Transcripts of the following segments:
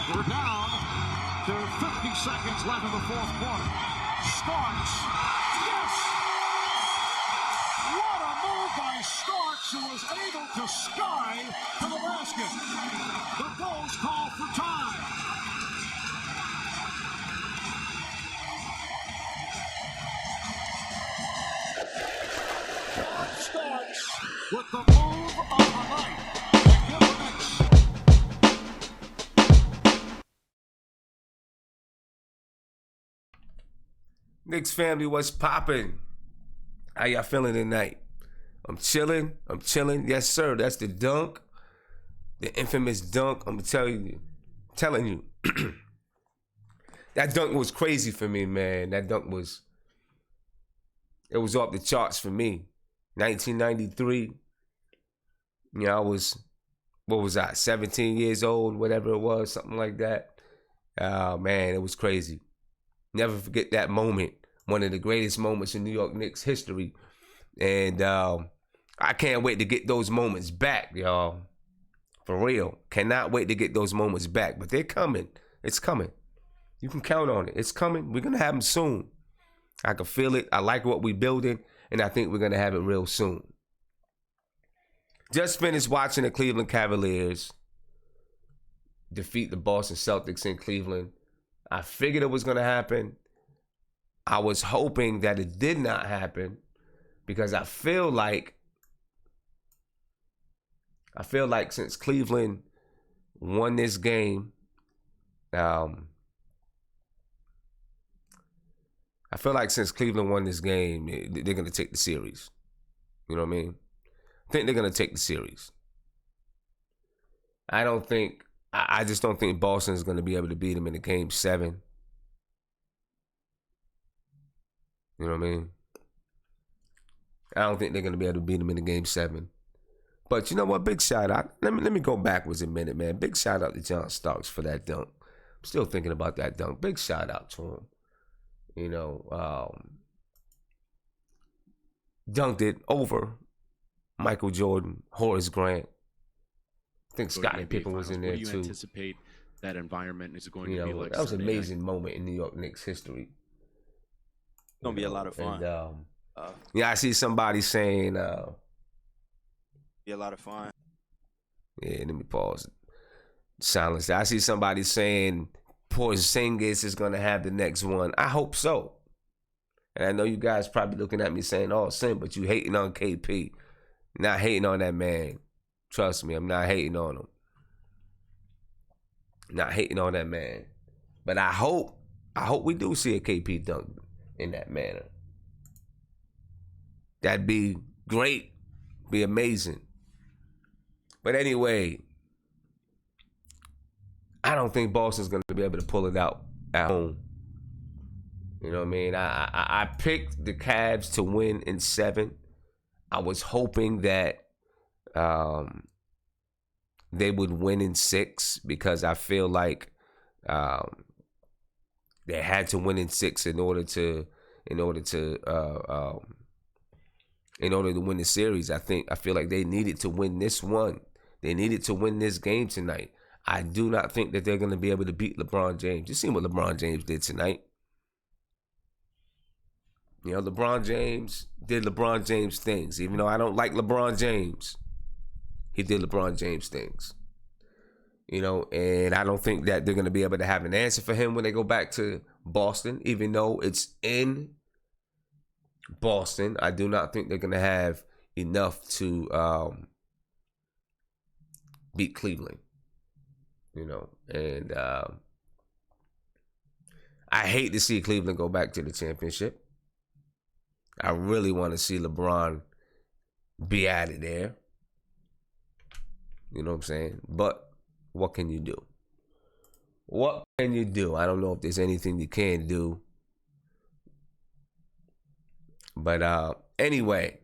We're down to 50 seconds left in the fourth quarter. Starks. Yes! What a move by Starks, who was able to sky to the basket. The Bulls call for time. Starks with the move of the night. And give the Knicks. Knicks family, what's poppin'? How y'all feeling tonight? I'm chilling. Yes, sir. That's the dunk. The infamous dunk. I'm telling you. That dunk was crazy for me, man. That dunk was off the charts for me. 1993. You know, I was, 17 years old, whatever it was, something like that. Oh, man, it was crazy. Never forget that moment. One of the greatest moments in New York Knicks history. And I can't wait to get those moments back, y'all. For real. Cannot wait to get those moments back. But they're coming. It's coming. You can count on it. It's coming. We're going to have them soon. I can feel it. I like what we're building. And I think we're going to have it real soon. Just finished watching the Cleveland Cavaliers defeat the Boston Celtics in Cleveland. I figured it was going to happen. I was hoping that it did not happen because I feel like since Cleveland won this game, they're going to take the series. You know what I mean? I think they're going to take the series. I just don't think Boston is going to be able to beat them in the game 7. You know what I mean? I don't think they're going to be able to beat them in the game 7. But you know what? Big shout out. Let me go backwards a minute, man. Big shout out to John Starks for that dunk. I'm still thinking about that dunk. Big shout out to him. You know, dunked it over Michael Jordan, Horace Grant. I think Scottie Pippen was in there too. What do you anticipate that environment is going to be like? That was an amazing moment in New York Knicks history. It's gonna be a lot of fun. And, I see somebody saying, be a lot of fun. Yeah, let me pause. Silence. I see somebody saying Porzingis is gonna have the next one. I hope so. And I know you guys probably looking at me saying, "Oh, Sim, but you hating on KP." Not hating on that man. Trust me, I'm not hating on him. Not hating on that man. But I hope we do see a KP dunk in that manner. That'd be great. Be amazing. But anyway, I don't think Boston's going to be able to pull it out at home. You know what I mean? I picked the Cavs to win in 7. I was hoping that they would win in 6 because I feel like they had to win in 6 in order to win the series. I feel like they needed to win this one. They needed to win this game tonight. I do not think that they're going to be able to beat LeBron James. You seen what LeBron James did tonight. You know, LeBron James did LeBron James things. Even though I don't like LeBron James, he did LeBron James things. You know, and I don't think that they're going to be able to have an answer for him when they go back to Boston, even though it's in Boston. I do not think they're going to have enough to beat Cleveland. You know, and I hate to see Cleveland go back to the championship. I really want to see LeBron be out of there. You know what I'm saying? But what can you do? What can you do? I don't know if there's anything you can do. But anyway,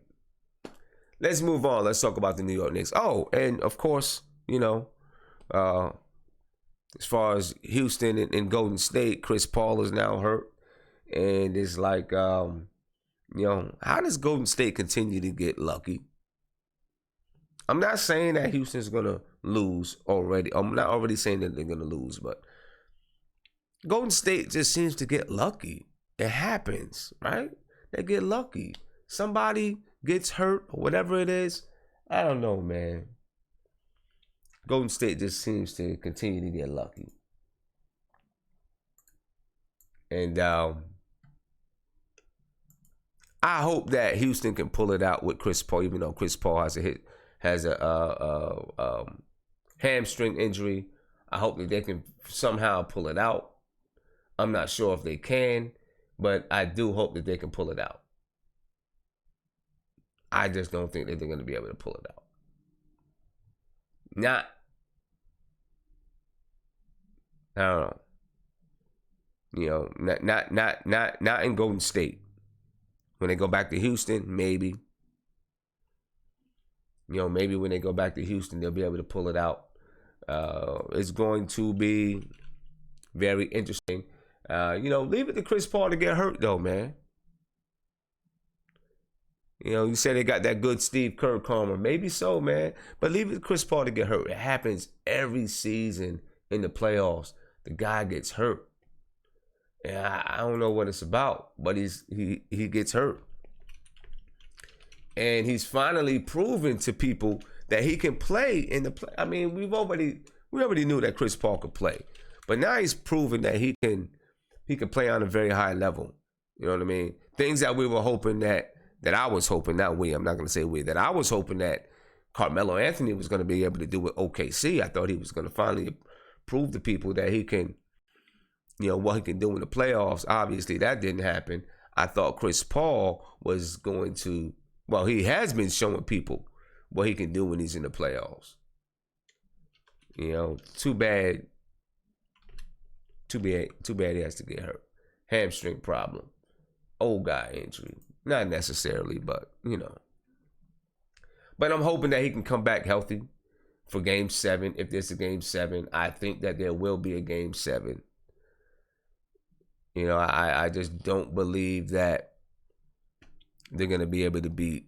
let's move on. Let's talk about the New York Knicks. Oh, and of course, you know, as far as Houston and Golden State, Chris Paul is now hurt. And it's like, you know, how does Golden State continue to get lucky? I'm not saying that Houston's going to lose already. I'm not already saying that they're going to lose, but Golden State just seems to get lucky. It happens, right? They get lucky. Somebody gets hurt or whatever it is. I don't know, man. Golden State just seems to continue to get lucky. And I hope that Houston can pull it out with Chris Paul, even though Chris Paul has a hamstring injury. I hope that they can somehow pull it out. I'm not sure if they can, but I do hope that they can pull it out. I just don't think that they're going to be able to pull it out. I don't know. You know, not in Golden State. When they go back to Houston, maybe. You know, maybe when they go back to Houston, they'll be able to pull it out. It's going to be very interesting. You know, leave it to Chris Paul to get hurt, though, man. You know, you say they got that good Steve Kerr karma. Maybe so, man. But leave it to Chris Paul to get hurt. It happens every season in the playoffs. The guy gets hurt. And I don't know what it's about, but he gets hurt. And he's finally proven to people that he can play in the play. I mean, we already knew that Chris Paul could play. But now he's proven that he can play on a very high level. You know what I mean? Things that we were hoping that I was hoping, not we, I'm not going to say we, that I was hoping that Carmelo Anthony was going to be able to do with OKC. I thought he was going to finally prove to people that he can, you know, what he can do in the playoffs. Obviously, that didn't happen. I thought Chris Paul was going to, well, he has been showing people what he can do when he's in the playoffs. You know, too bad he has to get hurt. Hamstring problem. Old guy injury. Not necessarily, but, you know. But I'm hoping that he can come back healthy for Game 7. If there's a Game 7, I think that there will be a Game 7. You know, I just don't believe that they're going to be able to beat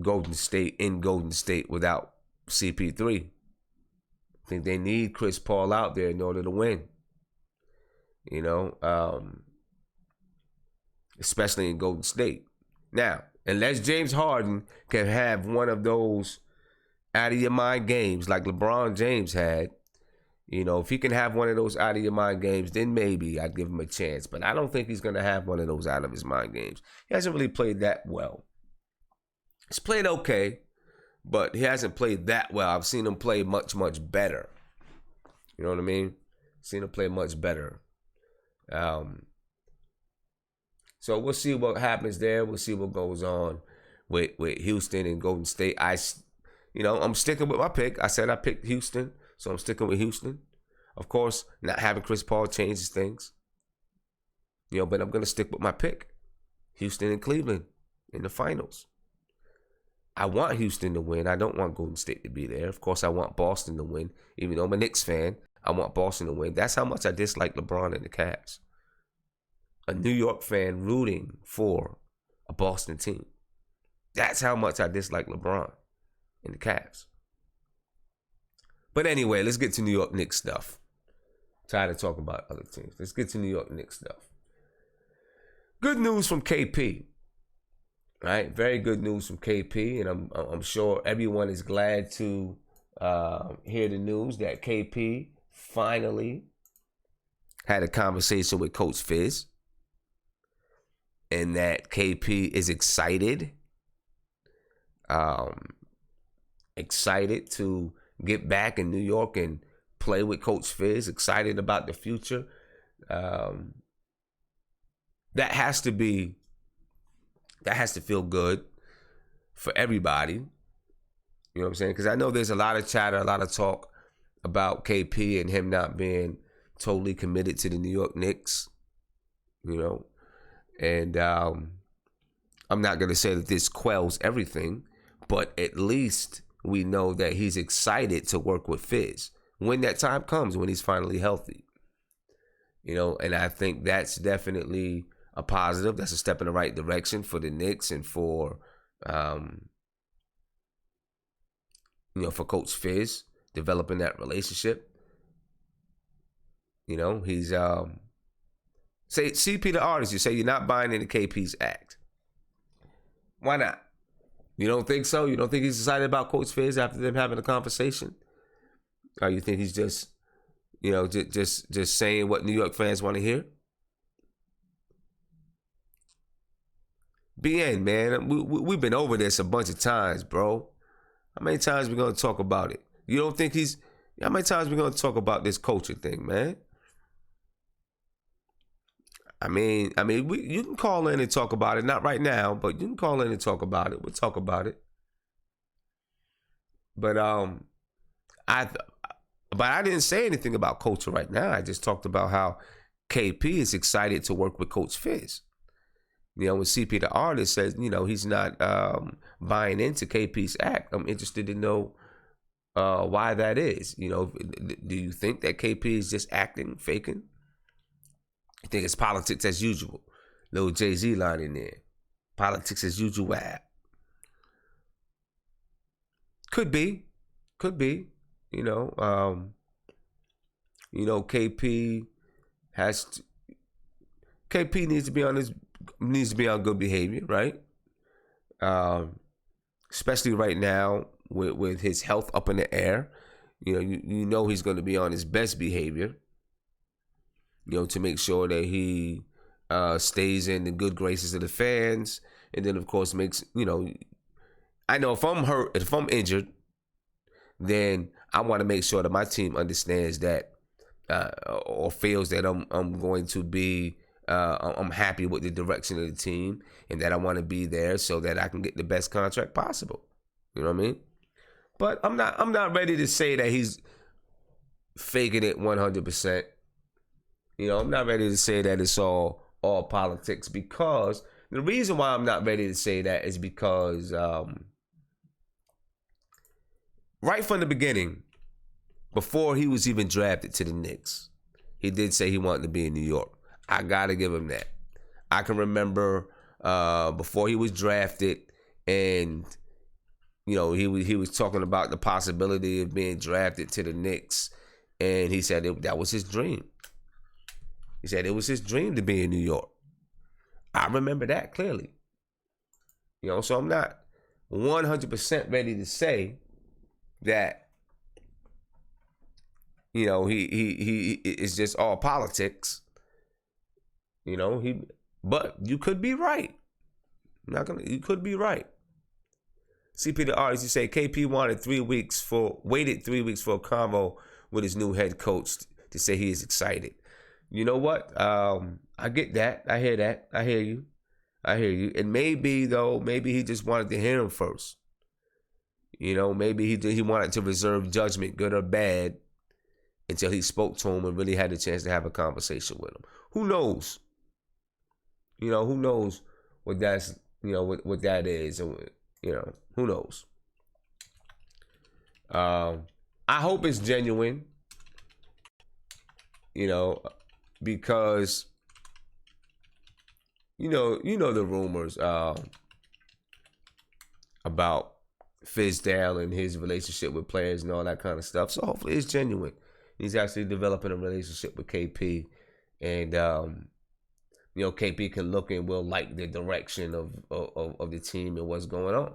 Golden State in Golden State without CP3. I think they need Chris Paul out there in order to win. You know, especially in Golden State. Now, unless James Harden can have one of those out-of-your-mind games like LeBron James had, you know, if he can have one of those out-of-your-mind games, then maybe I'd give him a chance. But I don't think he's going to have one of those out-of-his-mind games. He hasn't really played that well. He's played okay, but he hasn't played that well. I've seen him play much, much better. You know what I mean? Seen him play much better. So we'll see what happens there. We'll see what goes on with Houston and Golden State. I'm sticking with my pick. I said I picked Houston, so I'm sticking with Houston. Of course, not having Chris Paul changes things. You know, but I'm going to stick with my pick. Houston and Cleveland in the finals. I want Houston to win. I don't want Golden State to be there. Of course, I want Boston to win. Even though I'm a Knicks fan, I want Boston to win. That's how much I dislike LeBron and the Cavs. A New York fan rooting for a Boston team. That's how much I dislike LeBron and the Cavs. But anyway, let's get to New York Knicks stuff. Tired of talking about other teams. Let's get to New York Knicks stuff. Good news from KP. Right? Very good news from KP. And I'm sure everyone is glad to hear the news that KP finally had a conversation with Coach Fizz. And that KP is excited. Excited to get back in New York and play with Coach Fizz. Excited about the future. That has to feel good for everybody. You know what I'm saying? Because I know there's a lot of chatter, a lot of talk about KP and him not being totally committed to the New York Knicks. You know? And I'm not going to say that this quells everything, but at least we know that he's excited to work with Fizz when that time comes, when he's finally healthy. You know, and I think that's definitely a positive. That's a step in the right direction for the Knicks and for, for Coach Fizz, developing that relationship. You know, he's say CP the artist. You say you're not buying into KP's act. Why not? You don't think so? You don't think he's excited about Coach Fizz after them having a conversation? Or you think he's just, you know, just saying what New York fans want to hear? BN, man, we've been over this a bunch of times, bro. How many times we gonna talk about it? You don't think he's? How many times we gonna talk about this culture thing, man? I mean, you can call in and talk about it. Not right now, but you can call in and talk about it. We'll talk about it. But I didn't say anything about culture right now. I just talked about how KP is excited to work with Coach Fizz. You know, when CP the artist says, you know, he's not buying into KP's act, I'm interested to know why that is. You know, do you think that KP is just acting, faking? I think it's politics as usual. Little Jay-Z line in there. Politics as usual. Could be. You know, KP needs to be on good behavior, right? Especially right now with his health up in the air. You know he's going to be on his best behavior. You know, to make sure that he stays in the good graces of the fans, and then of course makes, you know, I know if I'm hurt, if I'm injured, then I want to make sure that my team understands that or feels that I'm going to be I'm happy with the direction of the team, and that I want to be there so that I can get the best contract possible. You know what I mean? But I'm not ready to say that he's faking it 100%. You know, I'm not ready to say that it's all politics, because the reason why I'm not ready to say that is because right from the beginning, before he was even drafted to the Knicks, he did say he wanted to be in New York. I got to give him that. I can remember before he was drafted, and, you know, he was talking about the possibility of being drafted to the Knicks, and he said that was his dream. He said it was his dream to be in New York. I remember that clearly. You know, so I'm not 100% ready to say that, you know, he is just all politics. You know, but you could be right. You could be right. CP the artist, you say KP waited 3 weeks for a convo with his new head coach to say he is excited. You know what? I get that. I hear that. I hear you. And maybe he just wanted to hear him first. You know, maybe he wanted to reserve judgment, good or bad, until he spoke to him and really had a chance to have a conversation with him. Who knows? You know, who knows what that's, you know, what that is, and, you know, who knows? I hope it's genuine. You know, because you know the rumors about Fizdale and his relationship with players and all that kind of stuff. So hopefully it's genuine. He's actually developing a relationship with KP, and you know, KP can look and will like the direction of the team and what's going on.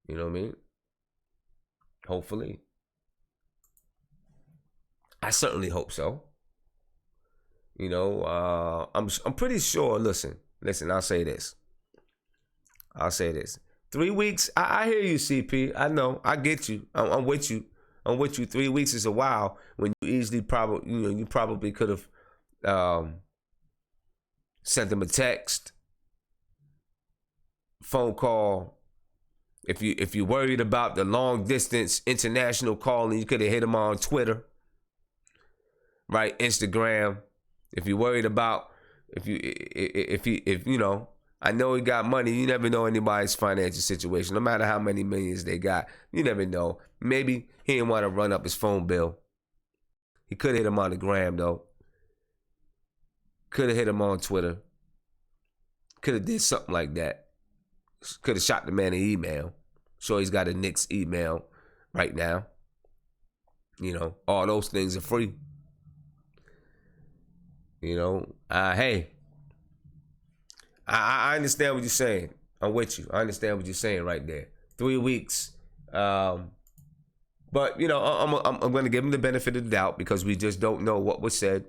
You know what I mean? Hopefully. I certainly hope so. You know, I'm pretty sure. Listen. I'll say this. 3 weeks. I hear you, CP. I know. I get you. I'm with you. 3 weeks is a while when you easily you probably could have sent them a text, phone call. If you're worried about the long distance international calling, you could have hit them on Twitter, right? Instagram. If you're worried about if you know, I know he got money. You never know anybody's financial situation. No matter how many millions they got, you never know. Maybe he didn't want to run up his phone bill. He could have hit him on the gram though. Could have hit him on Twitter. Could have did something like that. Could have shot the man an email. Sure, he's got a Knicks email right now. You know, all those things are free. Hey, I understand what you're saying. I'm with you. I understand what you're saying right there. 3 weeks. But, I'm going to give him the benefit of the doubt because we just don't know what was said.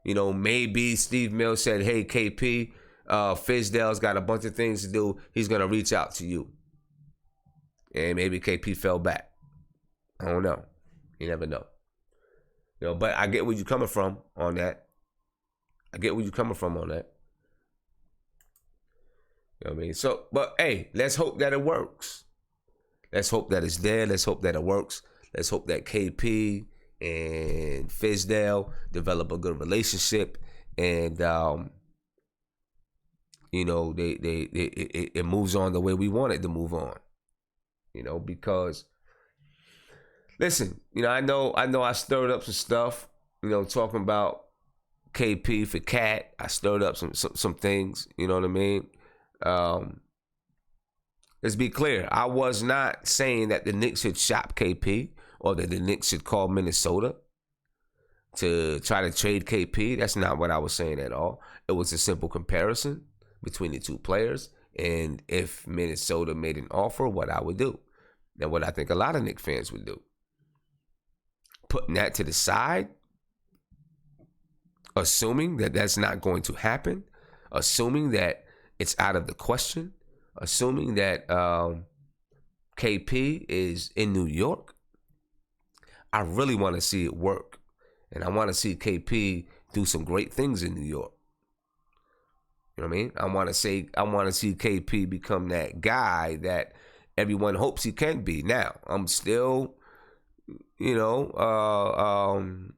Maybe Steve Mills said, hey, KP, Fizdale's got a bunch of things to do. He's going to reach out to you. And maybe KP fell back. I don't know. You never know. But I get where you're coming from on that. You know what I mean? So, but hey, let's hope that it works. Let's hope that it's there. Let's hope that it works. Let's hope that KP and Fizdale develop a good relationship, and it moves on the way we want it to move on. Because listen, I know I stirred up some stuff, talking about KP for Cat. I stirred up some things, you know what I mean? Let's be clear. I was not saying that the Knicks should shop KP or that the Knicks should call Minnesota to try to trade KP. That's not what I was saying at all. It was a simple comparison between the two players, and if Minnesota made an offer, what I would do, and what I think a lot of Knicks fans would do. Putting that to the side, assuming that that's not going to happen, assuming that it's out of the question, assuming that KP is in New York, I really want to see it work. And I want to see KP do some great things in New York. You know what I mean? I want to see KP become that guy that everyone hopes he can be. Now, I'm still, I'm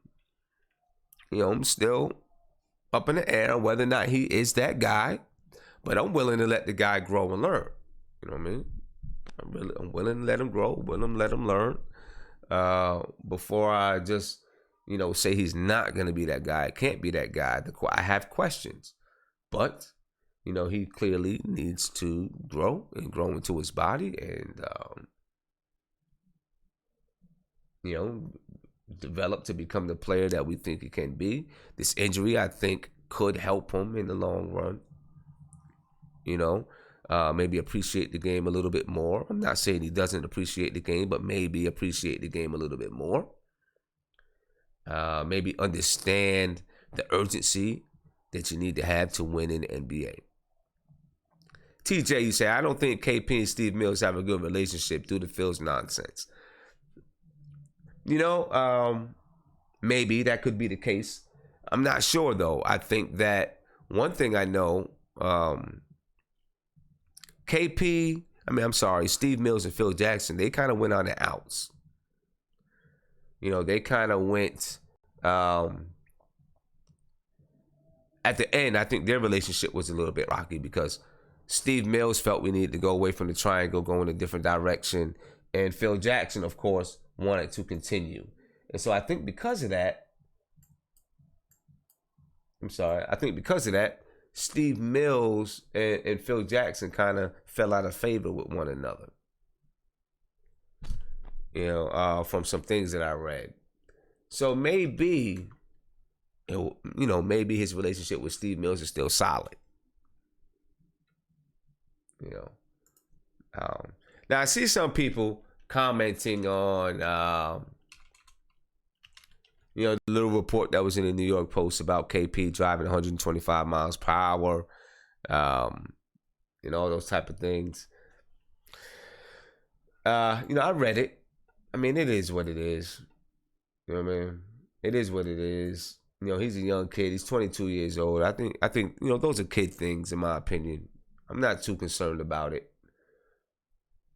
still up in the air whether or not he is that guy. But I'm willing to let the guy grow and learn. You know what I mean? I'm willing to let him grow, let him learn. Before I just, say he's not going to be that guy, can't be that guy. I have questions. But, he clearly needs to grow and grow into his body and, develop to become the player that we think he can be. This injury, I think, could help him in the long run. Maybe appreciate the game a little bit more. I'm not saying he doesn't appreciate the game, but maybe appreciate the game a little bit more. Maybe understand the urgency that you need to have to win in the NBA. TJ, you say, I don't think KP and Steve Mills have a good relationship due to Phil's nonsense. Maybe that could be the case. I'm not sure, though. I think that one thing I know, Steve Mills and Phil Jackson, they kind of went on the outs. They kind of went, at the end, I think their relationship was a little bit rocky because Steve Mills felt we needed to go away from the triangle, go in a different direction. And Phil Jackson, of course, wanted to continue. And so I think because of that, Steve Mills and Phil Jackson kind of fell out of favor with one another. From some things that I read. So maybe, maybe his relationship with Steve Mills is still solid. Now I see some people commenting on, the little report that was in the New York Post about KP driving 125 miles per hour, all those type of things. I read it. I mean, it is what it is. You know what I mean? It is what it is. He's a young kid. He's 22 years old. I think those are kid things, in my opinion. I'm not too concerned about it.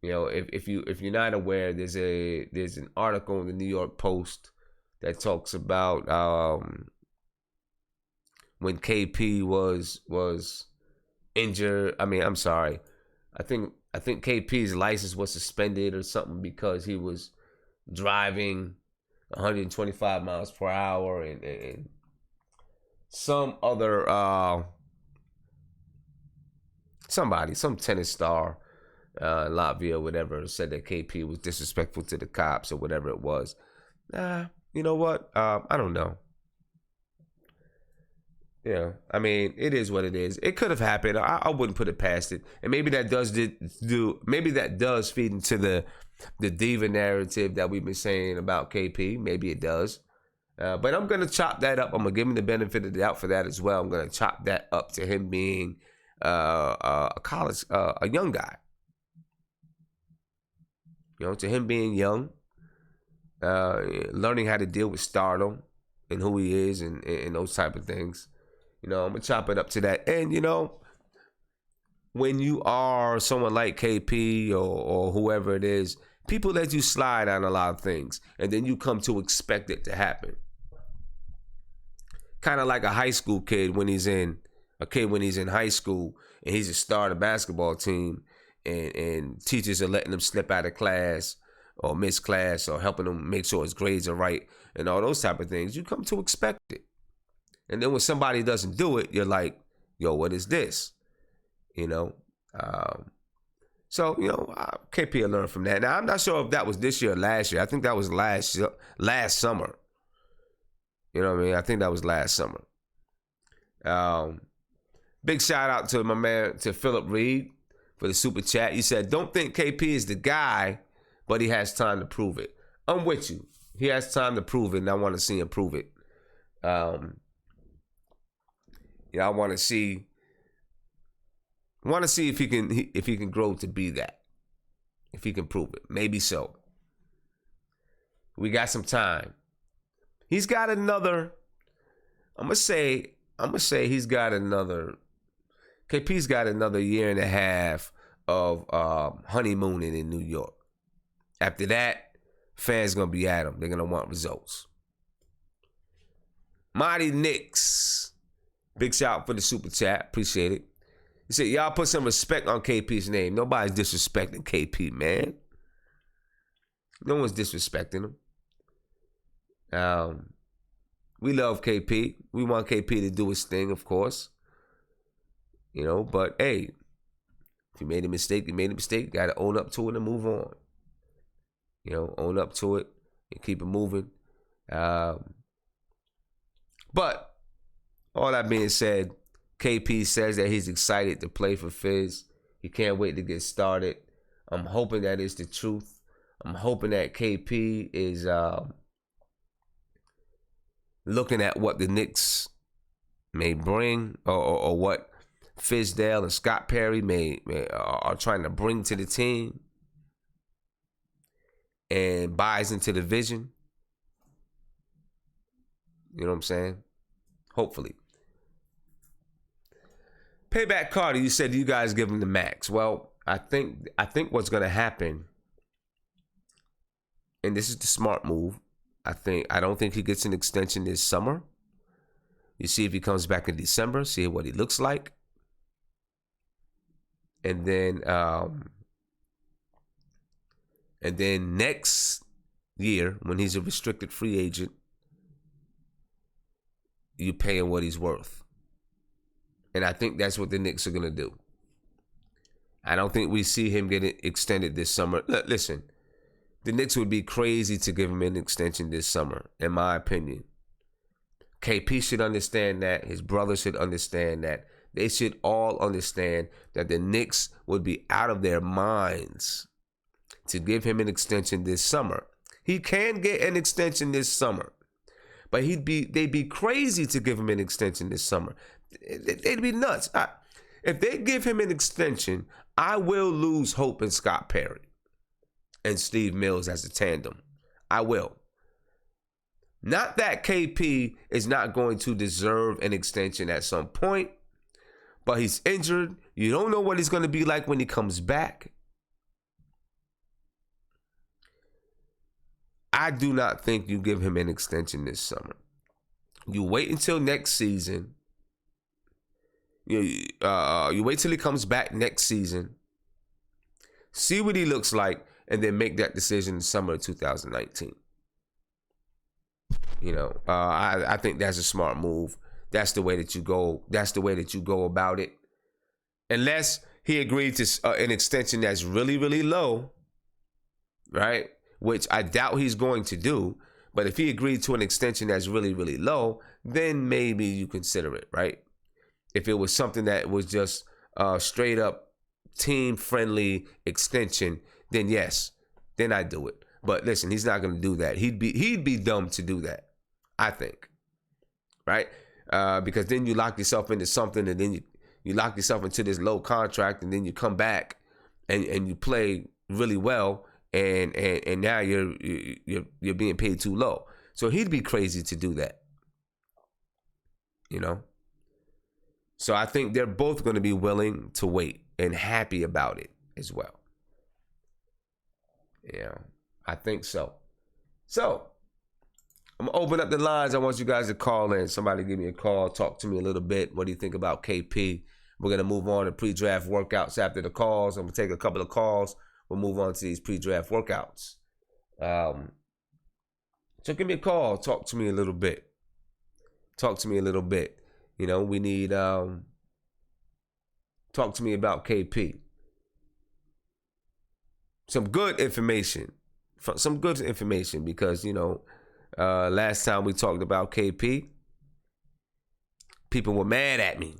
If you're not aware, there's an article in the New York Post that talks about when KP was injured. I think KP's license was suspended or something because he was driving 125 miles per hour and some other some tennis star in Latvia or whatever said that KP was disrespectful to the cops or whatever it was. You know what? I don't know. Yeah, I mean, it is what it is. It could have happened. I wouldn't put it past it. And maybe that does feed into the diva narrative that we've been saying about KP. Maybe it does. But I'm going to chop that up. I'm going to give him the benefit of the doubt for that as well. I'm going to chop that up to him being a young guy. You know, to him being young, learning how to deal with stardom and who he is and those type of things. You know, I'm going to chop it up to that. And, you know, when you are someone like KP or whoever it is, people let you slide on a lot of things. And then you come to expect it to happen. Kind of like a high school kid when he's in high school and he's a star of the basketball team and teachers are letting him slip out of class or miss class or helping him make sure his grades are right and all those type of things. You come to expect it. And then when somebody doesn't do it, you're like, yo, what is this? You know? So, you know, KP will learn from that. Now, I'm not sure if that was this year or last year. I think that was last summer. You know what I mean? I think that was last summer. Big shout out to my man, to Philip Reed for the super chat. He said, don't think KP is the guy, but he has time to prove it. I'm with you. He has time to prove it, and I want to see him prove it. Yeah, I want to see if he can grow to be that. If he can prove it. Maybe so. We got some time. He's got another, I'm gonna say he's got another, KP's got another year and a half of honeymooning in New York. After that, fans gonna be at him. They're gonna want results. Mighty Knicks. Big shout out for the super chat. Appreciate it. He said, y'all put some respect on KP's name. Nobody's disrespecting KP, man. No one's disrespecting him. We love KP. We want KP to do his thing, of course. You know, but hey, if you made a mistake, you made a mistake. Got to own up to it and move on. You know, own up to it and keep it moving. But all that being said, KP says that he's excited to play for Fizz. He can't wait to get started. I'm hoping that is the truth. I'm hoping that KP is looking at what the Knicks may bring or what Fizdale and Scott Perry are trying to bring to the team and buys into the vision. You know what I'm saying? Hopefully. Payback Carter, you said you guys give him the max. Well, I think what's going to happen, and this is the smart move, I don't think he gets an extension this summer. You see if he comes back in December, see what he looks like. And then next year, when he's a restricted free agent, you pay him what he's worth. And I think that's what the Knicks are going to do. I don't think we see him get extended this summer. Listen, the Knicks would be crazy to give him an extension this summer, in my opinion. KP should understand that. His brother should understand that. They should all understand that the Knicks would be out of their minds to give him an extension this summer. He can get an extension this summer, but they'd be crazy to give him an extension this summer. They'd be nuts. If they give him an extension, I will lose hope in Scott Perry and Steve Mills as a tandem. I will. Not that KP is not going to deserve an extension at some point, but he's injured. You don't know what he's going to be like when he comes back. I do not think you give him an extension this summer. You wait until next season. You wait till he comes back next season. See what he looks like, and then make that decision in the summer of 2019. You know, I think that's a smart move. That's the way that you go. That's the way that you go about it. Unless he agreed to an extension that's really, really low, right? Which I doubt he's going to do. But if he agreed to an extension that's really, really low, then maybe you consider it, right? If it was something that was just straight up team-friendly extension, then yes, then I'd do it. But listen, he's not going to do that. He'd be dumb to do that, I think, right? Because then you lock yourself into something, and then you lock yourself into this low contract, and then you come back and you play really well, and now you're being paid too low. So he'd be crazy to do that, you know. So I think they're both going to be willing to wait and happy about it as well. Yeah, I think so. So I'm going to open up the lines. I want you guys to call in. Somebody give me a call. Talk to me a little bit. What do you think about KP? We're going to move on to pre-draft workouts after the calls. I'm going to take a couple of calls. We'll move on to these pre-draft workouts. So give me a call. Talk to me a little bit. You know, we need, talk to me about KP. Some good information because, you know, last time we talked about KP, people were mad at me.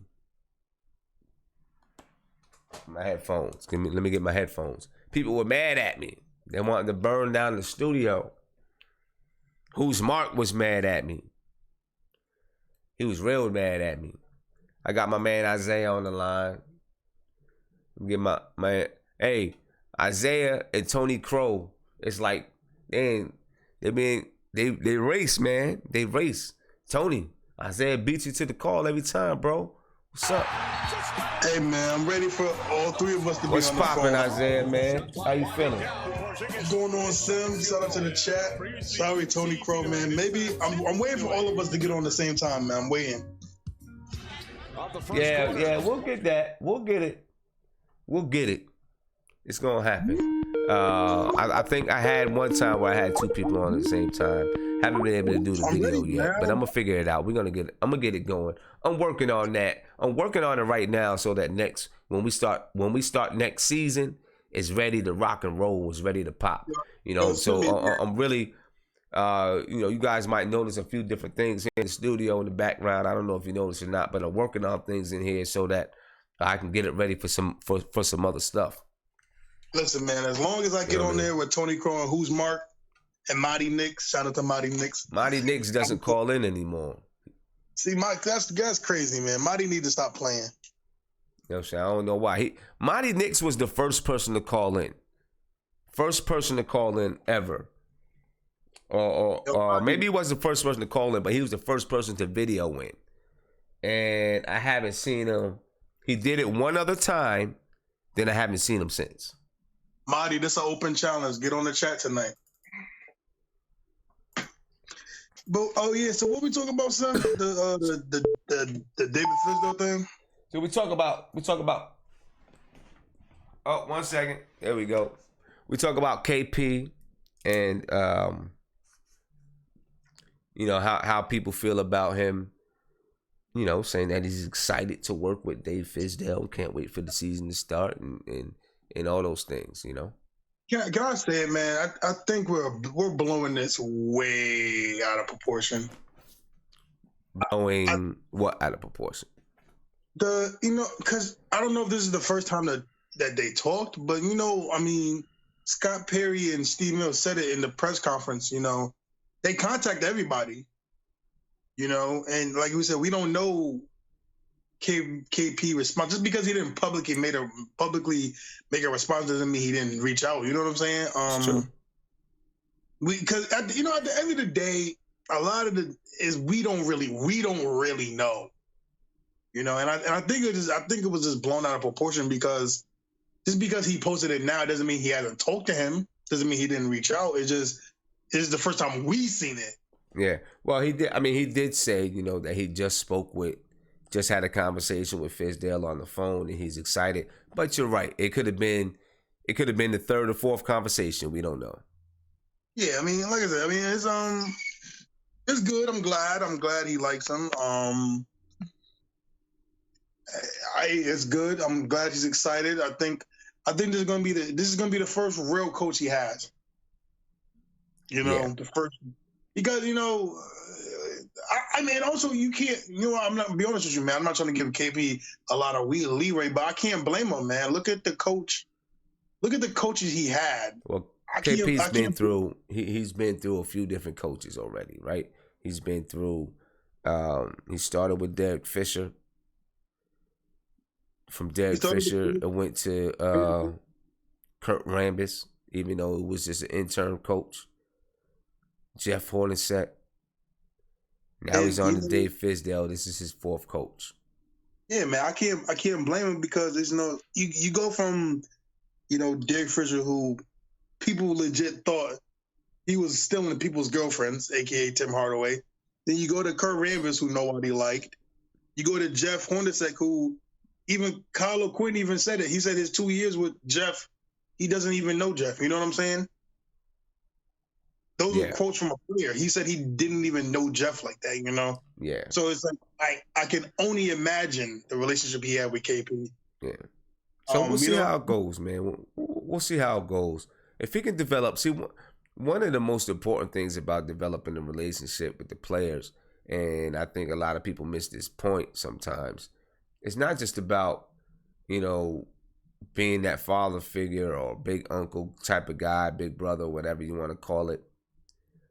My headphones. Let me get my headphones. People were mad at me. They wanted to burn down the studio. Who's Mark was mad at me. He was real mad at me. I got my man Isaiah on the line. Get my man. Hey, Isaiah and Tony Crow. It's like they race, man. They race. Tony, Isaiah beats you to the call every time, bro. What's up? Hey man, I'm ready for all three of us to be on the phone. What's poppin', Isaiah, man? How you feeling? What's going on, Sim? Shout out to the chat. Sorry, Tony Crow, man. Maybe I'm waiting for all of us to get on the same time, man. I'm waiting. Yeah, we'll get that. We'll get it. It's gonna happen. I think I had one time where I had two people on at the same time. Haven't been able to do the video yet, but I'm gonna figure it out. I'm gonna get it going. I'm working on that. I'm working on it right now so that when we start next season, it's ready to rock and roll. It's ready to pop. You know, so I'm really, you know, you guys might notice a few different things here in the studio in the background. I don't know if you notice or not, but I'm working on things in here so that I can get it ready for some other stuff. Listen, man, as long as I get on there with Tony Crow and Who's Mark and Mighty Knicks, shout out to Mighty Knicks. Mighty Knicks doesn't call in anymore. See, Mike, that's crazy, man. Mighty need to stop playing. You know what I'm saying? I don't know why. Mighty Knicks was the first person to call in. First person to call in ever. Or maybe he wasn't the first person to call in, but he was the first person to video in. And I haven't seen him. He did it one other time, then I haven't seen him since. Marty, this is an open challenge. Get on the chat tonight. But oh yeah, so what we talking about, son? The David Fisdale thing. So we talk about. Oh, 1 second. There we go. We talk about KP and you know how people feel about him. You know, saying that he's excited to work with Dave Fisdale, can't wait for the season to start, and all those things. You know. Can I say it, man? I think we're blowing this way out of proportion. Blowing what out of proportion? Because I don't know if this is the first time that they talked, but you know, I mean, Scott Perry and Steve Mills said it in the press conference. You know, they contact everybody. You know, and like we said, we don't know KP response just because he didn't publicly make a response doesn't mean he didn't reach out. You know what I'm saying? Sure. Because at the end of the day, a lot of it is we don't really know. You know, and I think it was just blown out of proportion because just because he posted it now doesn't mean he hasn't talked to him. Doesn't mean he didn't reach out. It's the first time we seen it. Yeah. Well, he did. I mean, he did say, you know, that he just had a conversation with Fisdale on the phone, and he's excited. But you're right. It could have been the third or fourth conversation. We don't know. Yeah, I mean, like I said, I mean, it's good. I'm glad he likes him. It's good. I'm glad he's excited. I think this is gonna be the first real coach he has. You know, the first. because I mean, also you can't. I'm not be honest with you, man. I'm not trying to give KP a lot of leeway, but I can't blame him, man. Look at the coach. Look at the coaches he had. Well, KP's been through. He's been through a few different coaches already, right? He's been through. He started with Derek Fisher. From Derek Fisher, it went to Kurt Rambis, even though it was just an intern coach. Jeff Hornacek. Now he's on to Dave Fizdale. This is his fourth coach. Yeah, man, I can't blame him because there's you go from Derek Fisher, who people legit thought he was stealing people's girlfriends, aka Tim Hardaway. Then you go to Kurt Rambis, who nobody liked. You go to Jeff Hornacek, who even Kyle O'Quinn even said it. He said his 2 years with Jeff, he doesn't even know Jeff. You know what I'm saying? Those are quotes from a player. He said he didn't even know Jeff like that, Yeah. So it's like I can only imagine the relationship he had with KP. Yeah. So we'll see how it goes, man. We'll see how it goes. If he can develop, one of the most important things about developing a relationship with the players, and I think a lot of people miss this point sometimes, it's not just about, being that father figure or big uncle type of guy, big brother, whatever you want to call it.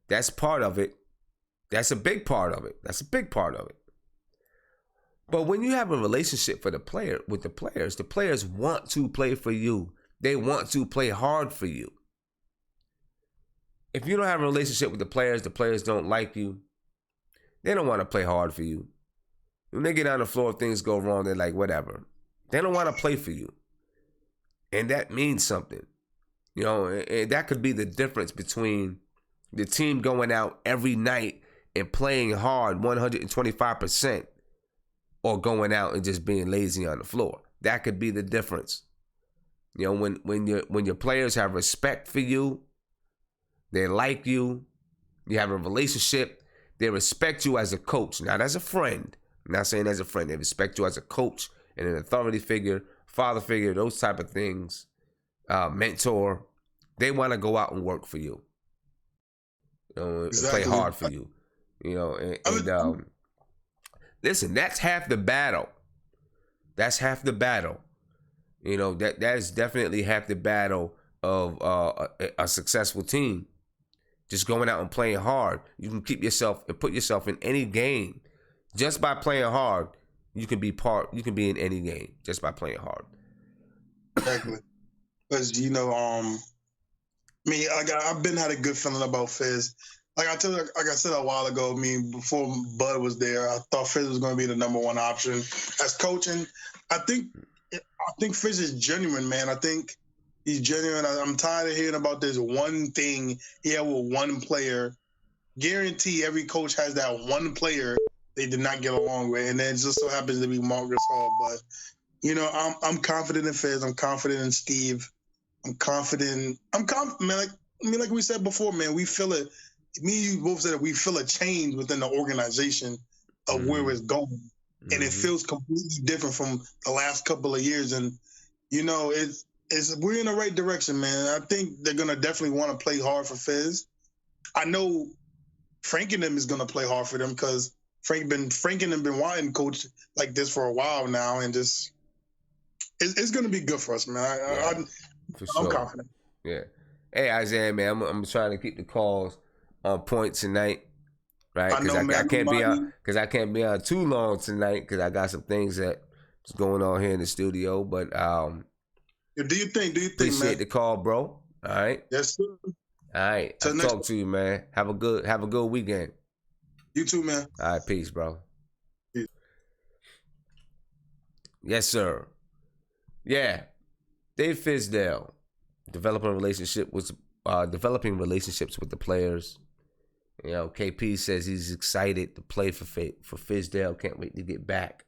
That's part of it. That's a big part of it. That's a big part of it. But when you have a relationship with the players want to play for you. They want to play hard for you. If you don't have a relationship with the players don't like you, they don't want to play hard for you. When they get on the floor, if things go wrong, they're like, whatever. They don't want to play for you. And that means something. And that could be the difference between the team going out every night and playing hard 125% or going out and just being lazy on the floor. That could be the difference. When your players have respect for you, they like you, you have a relationship, they respect you as a coach, not as a friend. I'm not saying as a friend. They respect you as a coach and an authority figure, father figure, those type of things, mentor. They want to go out and work for you. Exactly. Play hard for you. Listen, that's half the battle. That's half the battle. That is definitely half the battle of a successful team. Just going out and playing hard. You can keep yourself and put yourself in any game. Just by playing hard, you can be in any game just by playing hard. Exactly. Because I've been had a good feeling about Fizz. Like I said a while ago, before Bud was there, I thought Fizz was going to be the number one option as coaching. I think Fizz is genuine, man. I think he's genuine. I'm tired of hearing about this one thing he had with one player. Guarantee every coach has that one player they did not get along with, and then it just so happens to be Marc Gasol. But I'm confident in Fizz. I'm confident in Steve. I'm confident, man. Like we said before, man, we feel it. Me and you both said that we feel a change within the organization of where it's going. And it feels completely different from the last couple of years. And, we're in the right direction, man. I think they're going to definitely want to play hard for Fizz. I know Frank and them is going to play hard for them because Frank and them been wanting coach like this for a while now. And just, it's going to be good for us, man. I'm confident. Yeah. Hey, Isaiah, man, I'm trying to keep the calls on point tonight, right? Because I can't be on too long tonight because I got some things that's going on here in the studio. But do you think, appreciate man? The call, bro. All right. Yes, sir. All right. I'll talk to you, man. Have a good weekend. You too, man. All right, peace, bro. Peace. Yes, sir. Yeah. Dave Fizdale, developing relationships with the players. KP says he's excited to play for Fizdale. Can't wait to get back.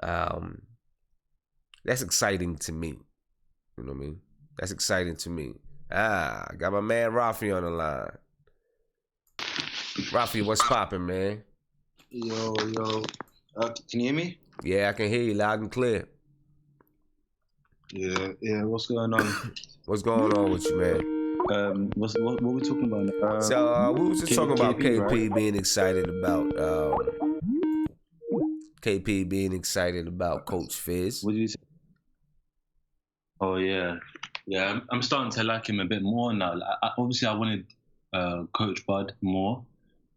That's exciting to me. You know what I mean? That's exciting to me. I got my man Rafi on the line. Rafi, what's popping, man? Yo. Can you hear me? Yeah, I can hear you loud and clear. Yeah. What's going on? What's going on with you, man? what we talking about? So we was just talking about KP right? being excited about KP being excited about Coach Fizz. What did you say? Oh yeah. I'm starting to like him a bit more now. Obviously, I wanted Coach Bud more,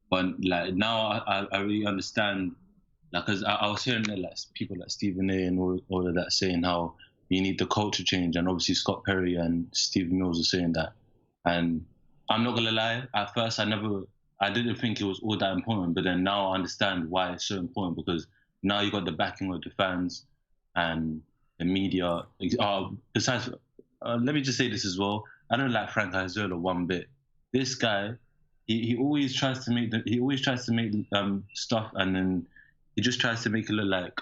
but like now I really understand. Like, cause I was hearing that, like, people like Stephen A. and all of that saying how you need the culture change, and obviously Scott Perry and Stephen Mills are saying that. And I'm not gonna lie, at first I didn't think it was all that important, but then now I understand why it's so important, because now you got the backing of the fans and the media. Besides, let me just say this as well. I don't like Frank Isola one bit. This guy, he always tries to make stuff, and then he just tries to make it look like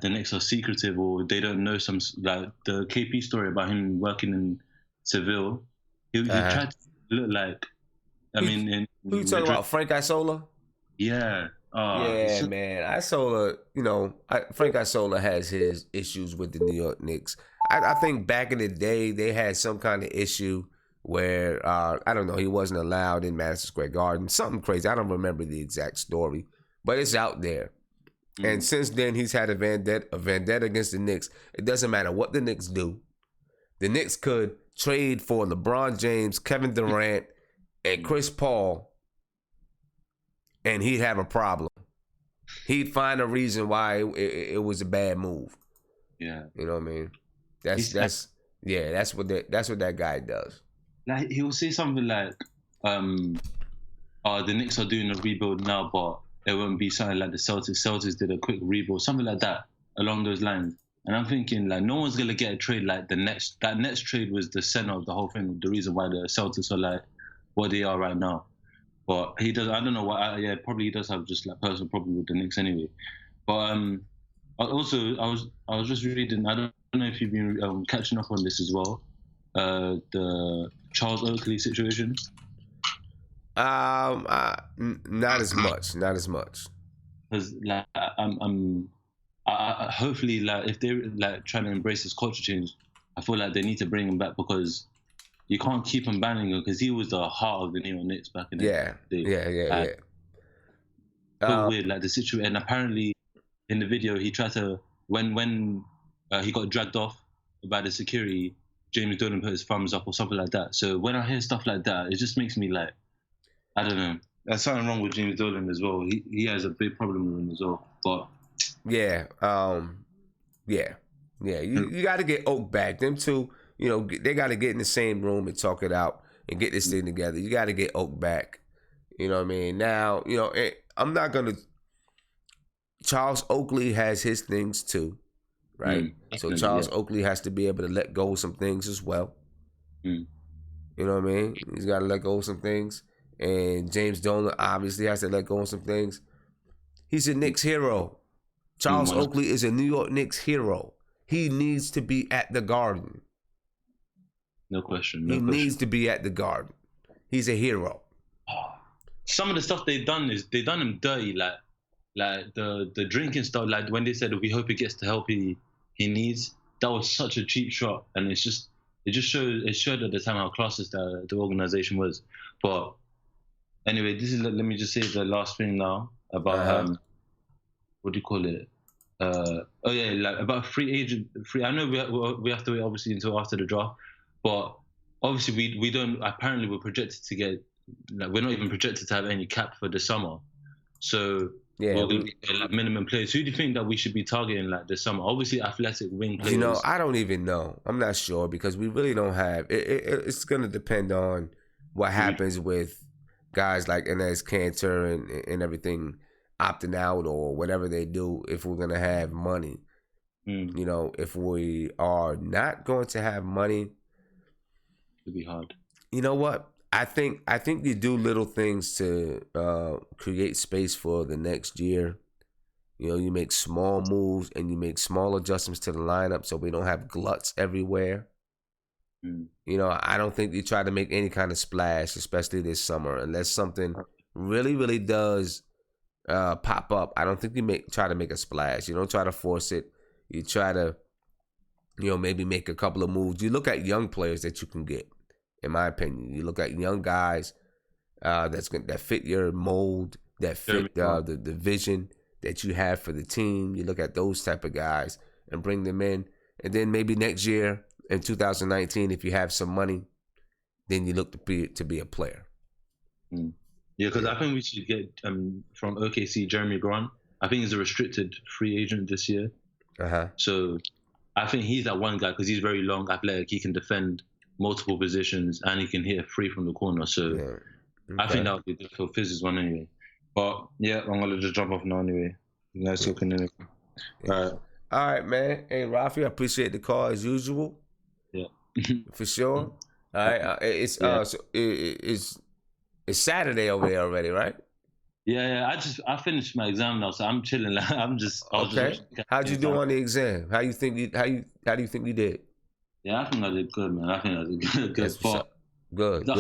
the Knicks are secretive, or they don't know some, like the KP story about him working in Seville. He tried to look like, who you talking about, Frank Isola? Yeah. Yeah, man. Isola, Frank Isola has his issues with the New York Knicks. I think back in the day, they had some kind of issue where, I don't know, he wasn't allowed in Madison Square Garden. Something crazy. I don't remember the exact story, but it's out there. And since then, he's had a vendetta against the Knicks. It doesn't matter what the Knicks do. The Knicks could trade for LeBron James, Kevin Durant, and Chris Paul, and he'd have a problem. He'd find a reason why it was a bad move. Yeah, you know what I mean. That's what that guy does. Like, he'll say something like, the Knicks are doing a rebuild now, but it won't be something like the Celtics. Celtics did a quick rebuild, something like that, along those lines. And I'm thinking, like, no one's gonna get a trade like that Nets trade was the center of the whole thing, the reason why the Celtics are like what they are right now. But he does. I don't know why. Probably he does have just like personal problem with the Knicks anyway. But I was just reading. I don't know if you've been catching up on this as well. The Charles Oakley situation. Not as much. Because like I hopefully, like, if they're like trying to embrace this culture change, I feel like they need to bring him back, because you can't keep him banning him, because he was the heart of the New York Knicks back in the day. Yeah. So weird, like the situation. And apparently, in the video, he tried to when he got dragged off by the security, James Dolan put his thumbs up or something like that. So when I hear stuff like that, it just makes me like, I don't know. There's something wrong with James Dolan as well. He has a big problem with him as well. But you got to get Oak back. Them two, they got to get in the same room and talk it out and get this thing together. You got to get Oak back. You know what I mean? Now, I'm not gonna. Charles Oakley has his things too, right? So Charles Oakley has to be able to let go of some things as well. You know what I mean? He's got to let go of some things. And James Dolan obviously has to let go of some things. He's a Knicks hero. Charles Oakley is a New York Knicks hero. He needs to be at the Garden. No question. He needs to be at the Garden. He's a hero. Some of the stuff they've done him dirty, like the drinking stuff. Like when they said, "We hope he gets the help he needs." That was such a cheap shot, and it showed at the time how classless the organization was. But anyway, let me just say the last thing now about what do you call it? About free agent. I know we have to wait obviously until after the draft, but obviously we don't. Apparently, we're projected to get. Like, we're not even projected to have any cap for the summer, so we're going to be like minimum players. Who do you think that we should be targeting like this summer? Obviously, athletic wing players. I don't even know. I'm not sure, because we really don't have. It's going to depend on what happens with guys like Enes Kanter and everything opting out or whatever they do. If we're going to have money, if we are not going to have money, it'll be hard. You know what? I think you do little things to create space for the next year. You make small moves and you make small adjustments to the lineup so we don't have gluts everywhere. I don't think you try to make any kind of splash, especially this summer, unless something really, really does pop up. I don't think you try to make a splash. You don't try to force it. You try to, maybe make a couple of moves. You look at young players that you can get. in my opinion. You look at young guys that fit your mold, that fit the vision that you have for the team. You look at those type of guys and bring them in. And then maybe next year in 2019, if you have some money, then you look to be a player. Yeah, because I think we should get from OKC Jeremy Grant. I think he's a restricted free agent this year. So I think he's that one guy because he's very long, athletic. He can defend multiple positions and he can hit a free from the corner. So I think that would be good for Fizz's one anyway. But yeah, I'm gonna just jump off now anyway. Nice talking anyway. All right, man. Hey, Rafi, I appreciate the call as usual. Yeah, for sure. All right, it's Saturday over there already, right? Yeah. I finished my exam now, so I'm chilling. Okay. How'd you do on the exam? How do you think you did? Yeah, I think I did good, man. I think I did good. Good. I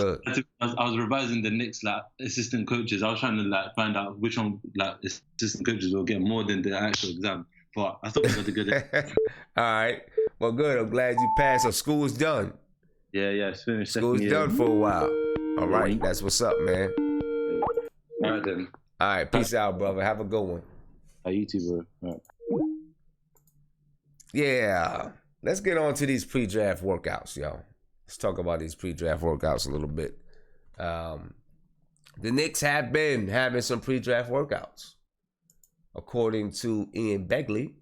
was revising the Knicks assistant coaches. I was trying to find out which one assistant coaches will get more than the actual exam. But I thought I got a good. All right. Well, good. I'm glad you passed. So school's done. Yeah, it's finished. School's done for a while. All right. That's what's up, man. All right then. All right. Peace out, brother. Have a good one. You too, bro. All right. Yeah. Let's get on to these pre-draft workouts, y'all. Let's talk about these pre-draft workouts a little bit. The Knicks have been having some pre-draft workouts. According to Ian Begley.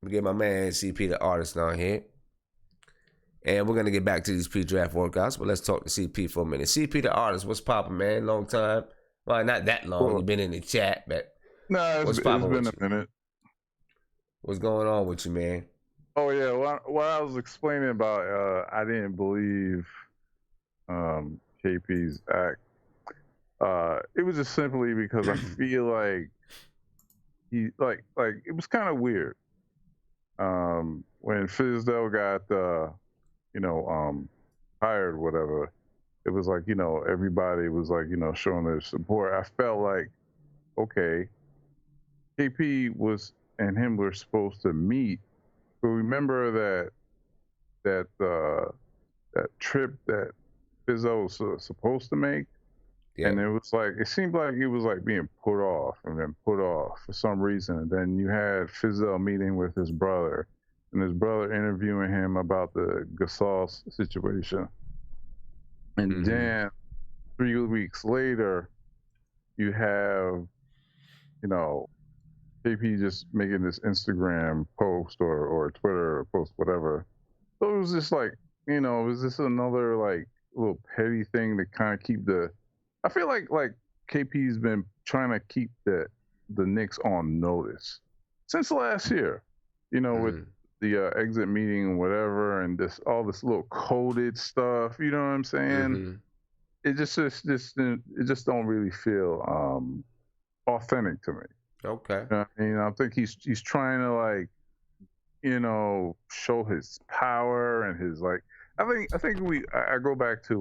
Let me get my man CP the artist on here. And we're going to get back to these pre-draft workouts, but let's talk to CP for a minute. CP the artist, what's poppin', man? Long time. Well, not that long. You've been in the chat, but it's been a minute. What's going on with you, man? Oh, yeah. What I was explaining about, I didn't believe KP's act. It was just simply because I feel like he like it was kind of weird when Fizdale got hired or whatever. It was like, everybody was like, showing their support. I felt like, okay, KP and him were supposed to meet, but remember that trip that Fizdale was supposed to make. Yeah. And it seemed like it was like being put off for some reason. And then you had Fizdale meeting with his brother and his brother interviewing him about the Gasol situation. And then 3 weeks later, you have, KP just making this Instagram post or Twitter post, whatever. So it was just like, was this another like little petty thing to kind of keep I feel like KP's been trying to keep the Knicks on notice since last year, with the exit meeting and whatever, and all this little coded stuff. You know what I'm saying? It just don't really feel authentic to me. Okay. I think he's trying to show his power and his I think I go back to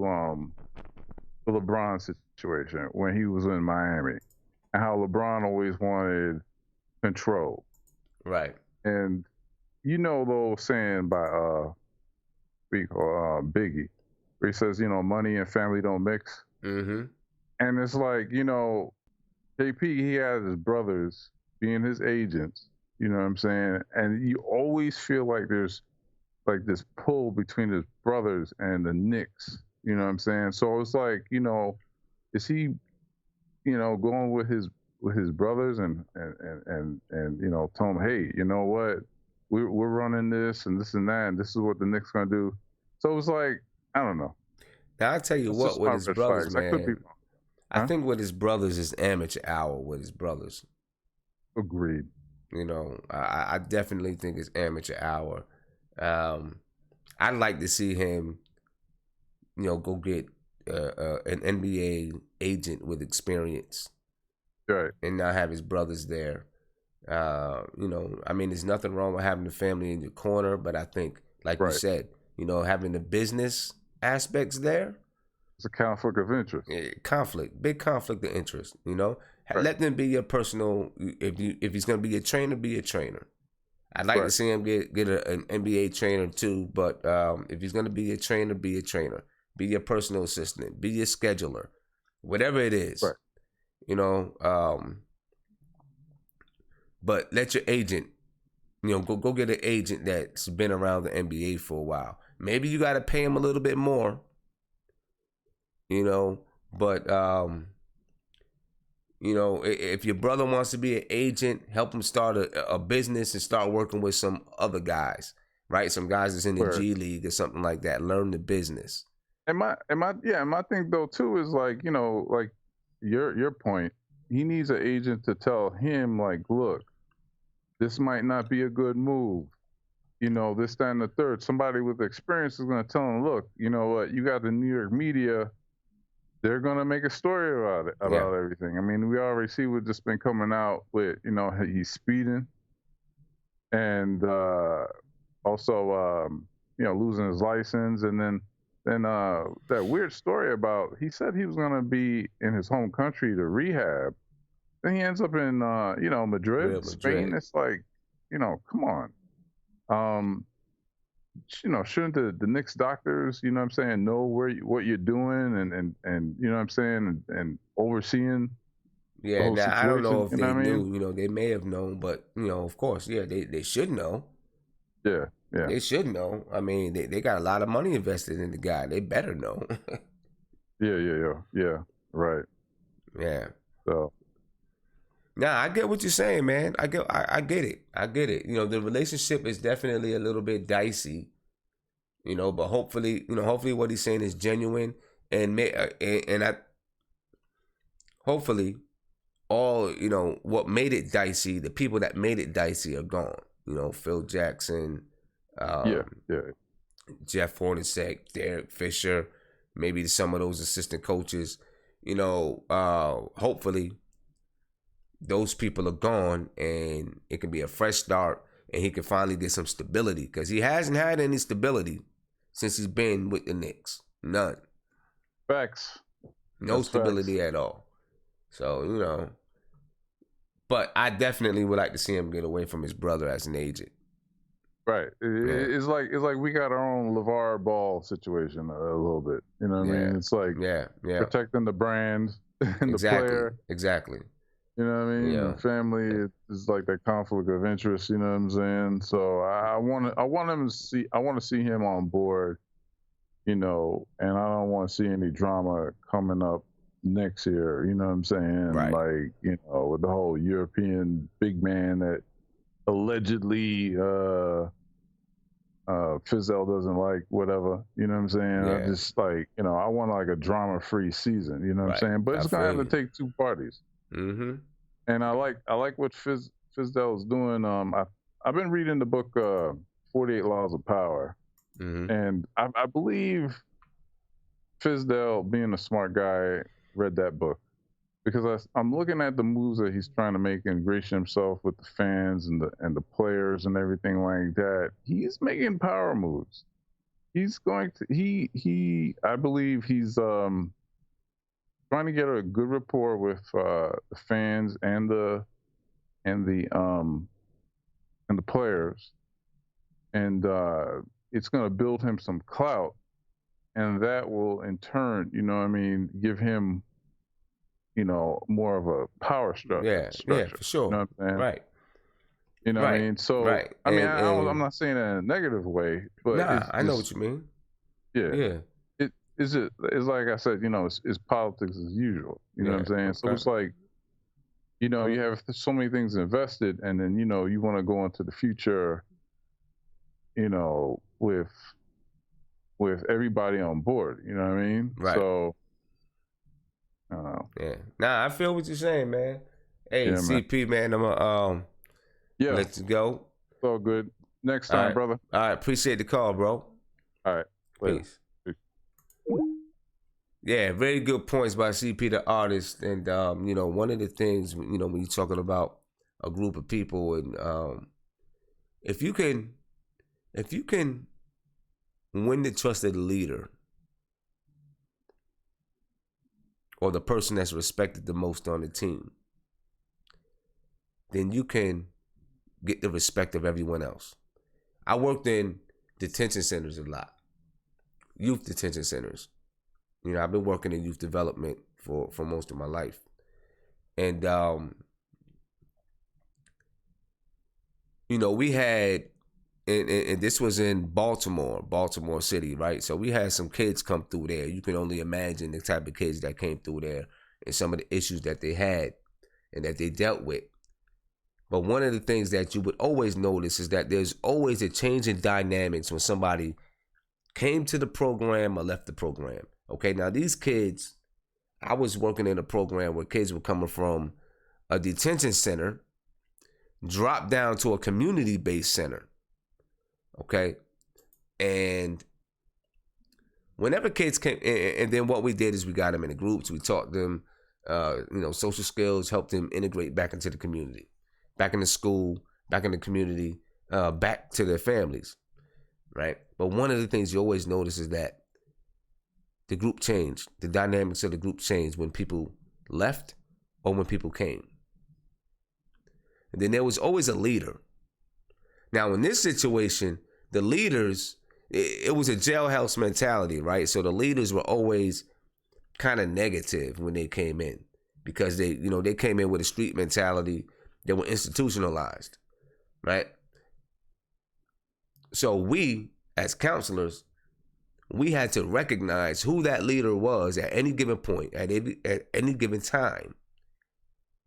the LeBron situation when he was in Miami and how LeBron always wanted control. Right. And the old saying by Biggie, where he says, money and family don't mix. And it's like, KP, he has his brothers being his agents, you know what I'm saying? And you always feel like there's like this pull between his brothers and the Knicks. You know what I'm saying? So it's like, is he, going with his brothers and tell them, hey, you know what, we're running this and that, and this is what the Knicks gonna do. So it was like, I don't know. Now I tell you what, with his brothers, man, I think with his brothers is amateur hour with his brothers. Agreed. I definitely think it's amateur hour. I'd like to see him, go get an NBA agent with experience, right? And not have his brothers there. There's nothing wrong with having the family in your corner, but I think, like you said, having the business aspects there. It's a conflict of interest. Big conflict of interest. Let them be your personal. If he's gonna be a trainer, be a trainer. I'd like to see him get an NBA trainer too, but if he's gonna be a trainer, be a trainer. Be your personal assistant. Be your scheduler. Whatever it is. Right. You know, but let your agent, you know, go get an agent that's been around the NBA for a while. Maybe you gotta pay him a little bit more. You know, but you know, if your brother wants to be an agent, help him start a business and start working with some other guys, right? Some guys that's in the G League or something like that. Learn the business. And my thing though too is like, you know, like your point. He needs an agent to tell him like, look, this might not be a good move. You know, this, that, and the third. Somebody with experience is going to tell him, look, you know what? You got the New York media. They're going to make a story about it, about everything. I mean, we already see what's just been coming out with, you know, he's speeding and also, you know, losing his license. And then that weird story about, he said he was going to be in his home country to rehab. Then he ends up in, you know, Madrid, Spain. It's like, you know, come on. You know, shouldn't the Knicks doctors, you know what I'm saying, know what you're doing and you know what I'm saying, and overseeing the whole situation? I don't know if you they know knew, you know, they may have known, but, you know, of course, they should know. Yeah. They should know. I mean, they got a lot of money invested in the guy. They better know. Yeah. Right. Yeah. So. Nah, I get what you're saying, man. I get it. You know, the relationship is definitely a little bit dicey. You know, but hopefully what he's saying is genuine, hopefully all, you know, what made it dicey, the people that made it dicey are gone. You know, Phil Jackson, Jeff Hornacek, Derek Fisher, maybe some of those assistant coaches. You know, hopefully those people are gone and it can be a fresh start and he can finally get some stability, because he hasn't had any stability since he's been with the Knicks. None. Facts. No stability at all. So, you know, but I definitely would like to see him get away from his brother as an agent. Right. It's like we got our own LeVar Ball situation a little bit. You know what I mean? It's like protecting the brand and the player. Exactly. You know what I mean? Yeah. The family is like that conflict of interest. You know what I'm saying? So I want to see him on board. You know, and I don't want to see any drama coming up next year. You know what I'm saying? Right. Like, you know, with the whole European big man that allegedly Fizdale doesn't like, whatever. You know what I'm saying? Yeah. I just like, you know, I want like a drama-free season. You know what I'm saying? But it's gonna have to take two parties. Mm-hmm. And I like what Fizdale is doing. I've been reading the book 48 Laws of Power, and I believe Fizdale, being a smart guy, read that book, because I'm looking at the moves that he's trying to make and ingratiate himself with the fans and the players and everything like that. He's making power moves. He's going to I believe he's trying to get a good rapport with the fans and the players, and it's going to build him some clout, and that will in turn, you know what I mean, give him, you know, more of a power structure. Yeah, for sure. You know what I'm saying? Right. You know what I mean? So, I mean, I'm not saying that in a negative way, but I know what you mean. Yeah. It's like I said, you know, it's politics as usual. You know what I'm saying? Okay. So it's like, you know, you have so many things invested, and then, you know, you want to go into the future, you know, with everybody on board. You know what I mean? Right. So, I don't know. Yeah. Nah, I feel what you're saying, man. Hey, CP, man, I'm gonna let you go. It's all good. Next time, brother. All right. Appreciate the call, bro. All right. Later. Peace. Yeah, very good points by CP, the artist. And, you know, one of the things, you know, when you're talking about a group of people, and if you can win the trust of the leader or the person that's respected the most on the team, then you can get the respect of everyone else. I worked in detention centers a lot, youth detention centers. You know, I've been working in youth development for most of my life. And, you know, we had, and this was in Baltimore City, right? So we had some kids come through there. You can only imagine the type of kids that came through there and some of the issues that they had and that they dealt with. But one of the things that you would always notice is that there's always a change in dynamics when somebody came to the program or left the program. Okay, now these kids, I was working in a program where kids were coming from a detention center, dropped down to a community-based center. Okay, and whenever kids came, and then what we did is we got them in the groups. We taught them, social skills, helped them integrate back into the community, back in the school, back in the community, back to their families, right? But one of the things you always notice is that the group changed. The dynamics of the group changed when people left or when people came. And then there was always a leader. Now, in this situation, the leaders, it was a jailhouse mentality, right? So the leaders were always kind of negative when they came in because they came in with a street mentality. They were institutionalized, right? So we, as counselors, we had to recognize who that leader was at any given point, at any given time,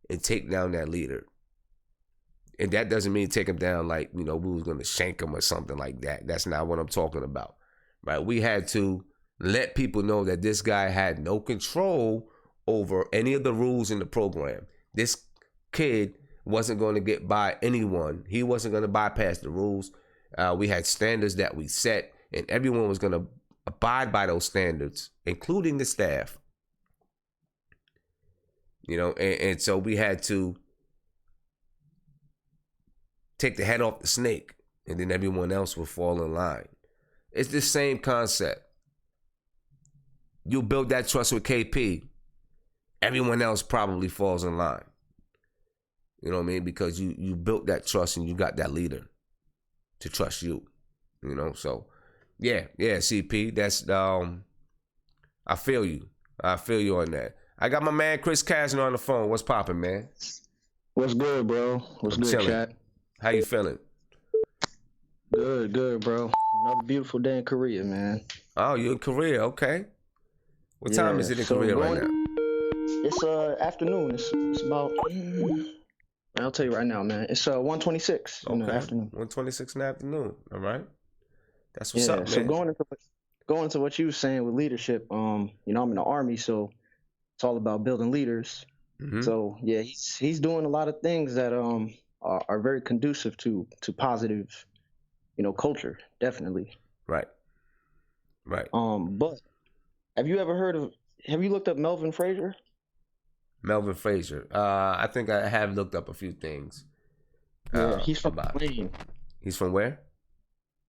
and take down that leader. And that doesn't mean take him down like, we was going to shank him or something like that. That's not what I'm talking about, right? We had to let people know that this guy had no control over any of the rules in the program. This kid wasn't going to get by anyone. He wasn't going to bypass the rules. We had standards that we set, and everyone was going to abide by those standards, including the staff. And so we had to take the head off the snake, and then everyone else will fall in line. It's the same concept. You build that trust with KP, everyone else probably falls in line. You know what I mean? Because you built that trust and you got that leader to trust you. So yeah, CP, that's I feel you. I feel you on that. I got my man Chris Casner on the phone. What's poppin', man? What's good, bro? What's good, chilling. chat? How you feeling? Good, bro. Another beautiful day in Korea, man. Oh, you're in Korea, okay. What time is it in Korea right now? It's afternoon. It's about I'll tell you right now, man. It's 1:26 in the afternoon. 1:26 in the afternoon. All right. That's what's up, man. So going into what you were saying with leadership, I'm in the Army, so it's all about building leaders. Mm-hmm. So yeah, he's doing a lot of things that are very conducive to positive, culture, definitely. Right. But have you looked up Melvin Frazier? Melvin Frazier. I think I have looked up a few things. Yeah, he's from Tulane. He's from where?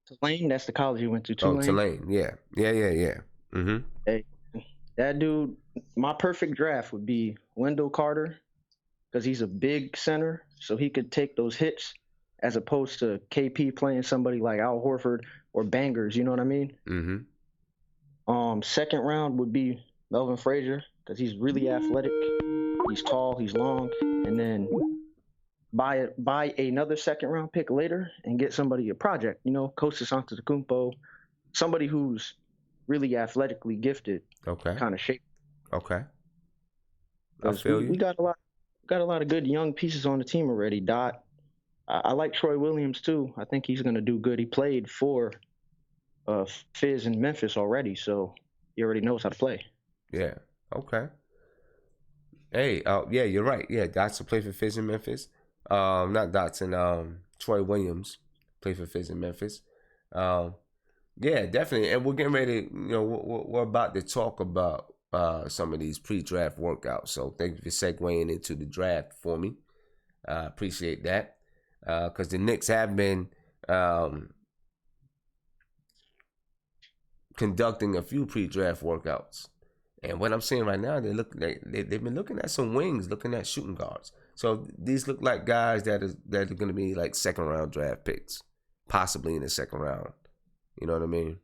Tulane, that's the college he went to. Tulane. Oh, Tulane, yeah. Mm-hmm. Hey, that dude, my perfect draft would be Wendell Carter, because he's a big center, so he could take those hits as opposed to KP playing somebody like Al Horford or bangers, you know what I mean? Mm-hmm. Second round would be Melvin Frazier, because he's really athletic. He's tall, he's long, and then buy another second round pick later and get somebody a project, Kostas Antetokounmpo, somebody who's really athletically gifted, kind of shape. Okay. I feel you. We got a lot of good young pieces on the team already. Dot. I like Troy Williams too. I think he's gonna do good. He played for Fizz in Memphis already, so he already knows how to play. Yeah. Okay. Hey, yeah, you're right. Yeah, Dotson played for Fizz in Memphis. Not Dotson. Troy Williams played for Fizz in Memphis. Yeah, definitely. And we're getting ready. We're about to talk about some of these pre-draft workouts. So thank you for segueing into the draft for me. I appreciate that. Because the Knicks have been conducting a few pre-draft workouts. And what I'm seeing right now, they've been looking at some wings, looking at shooting guards. So these look like guys that are going to be like second round draft picks, possibly in the second round. You know what I mean?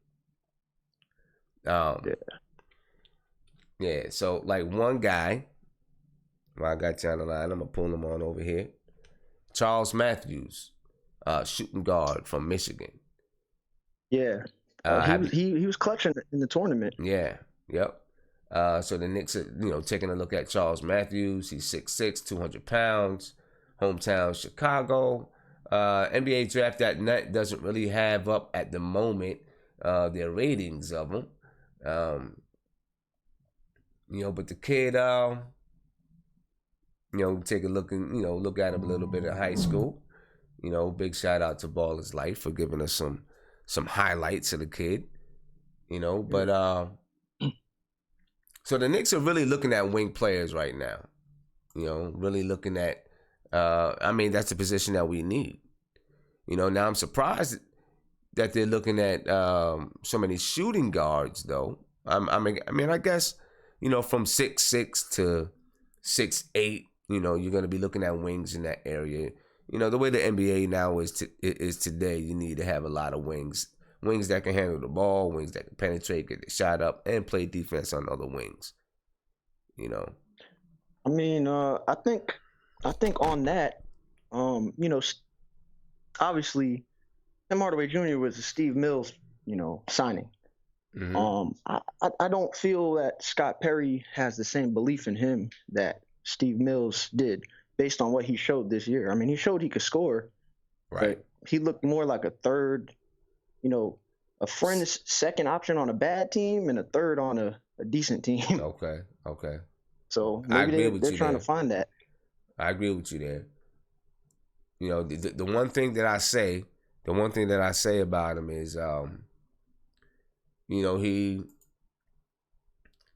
Yeah. So like one guy, I got you on the line. I'm gonna pull him on over here. Charles Matthews, shooting guard from Michigan. Yeah. He was clutching in the tournament. Yeah. Yep. So the Knicks are, taking a look at Charles Matthews. He's 6'6", 200 pounds. Hometown Chicago. NBA Draft.net doesn't really have up at the moment their ratings of him. But the kid, take a look and look at him a little bit in high school. Big shout out to Baller's Life for giving us some highlights of the kid. But so the Knicks are really looking at wing players right now. Really looking at. That's the position that we need. Now I'm surprised that they're looking at so many shooting guards, though. I guess from 6'6" to 6'8", you're going to be looking at wings in that area. The way the NBA now is today, you need to have a lot of wings. Wings that can handle the ball, wings that can penetrate, get the shot up, and play defense on other wings. I think on that, obviously, Tim Hardaway Jr. was a Steve Mills, signing. Mm-hmm. I don't feel that Scott Perry has the same belief in him that Steve Mills did based on what he showed this year. He showed he could score, right? But he looked more like a third, a friend's second option on a bad team and a third on a decent team. Okay. So maybe they're trying to find that. I agree with you there. The one thing that I say about him is,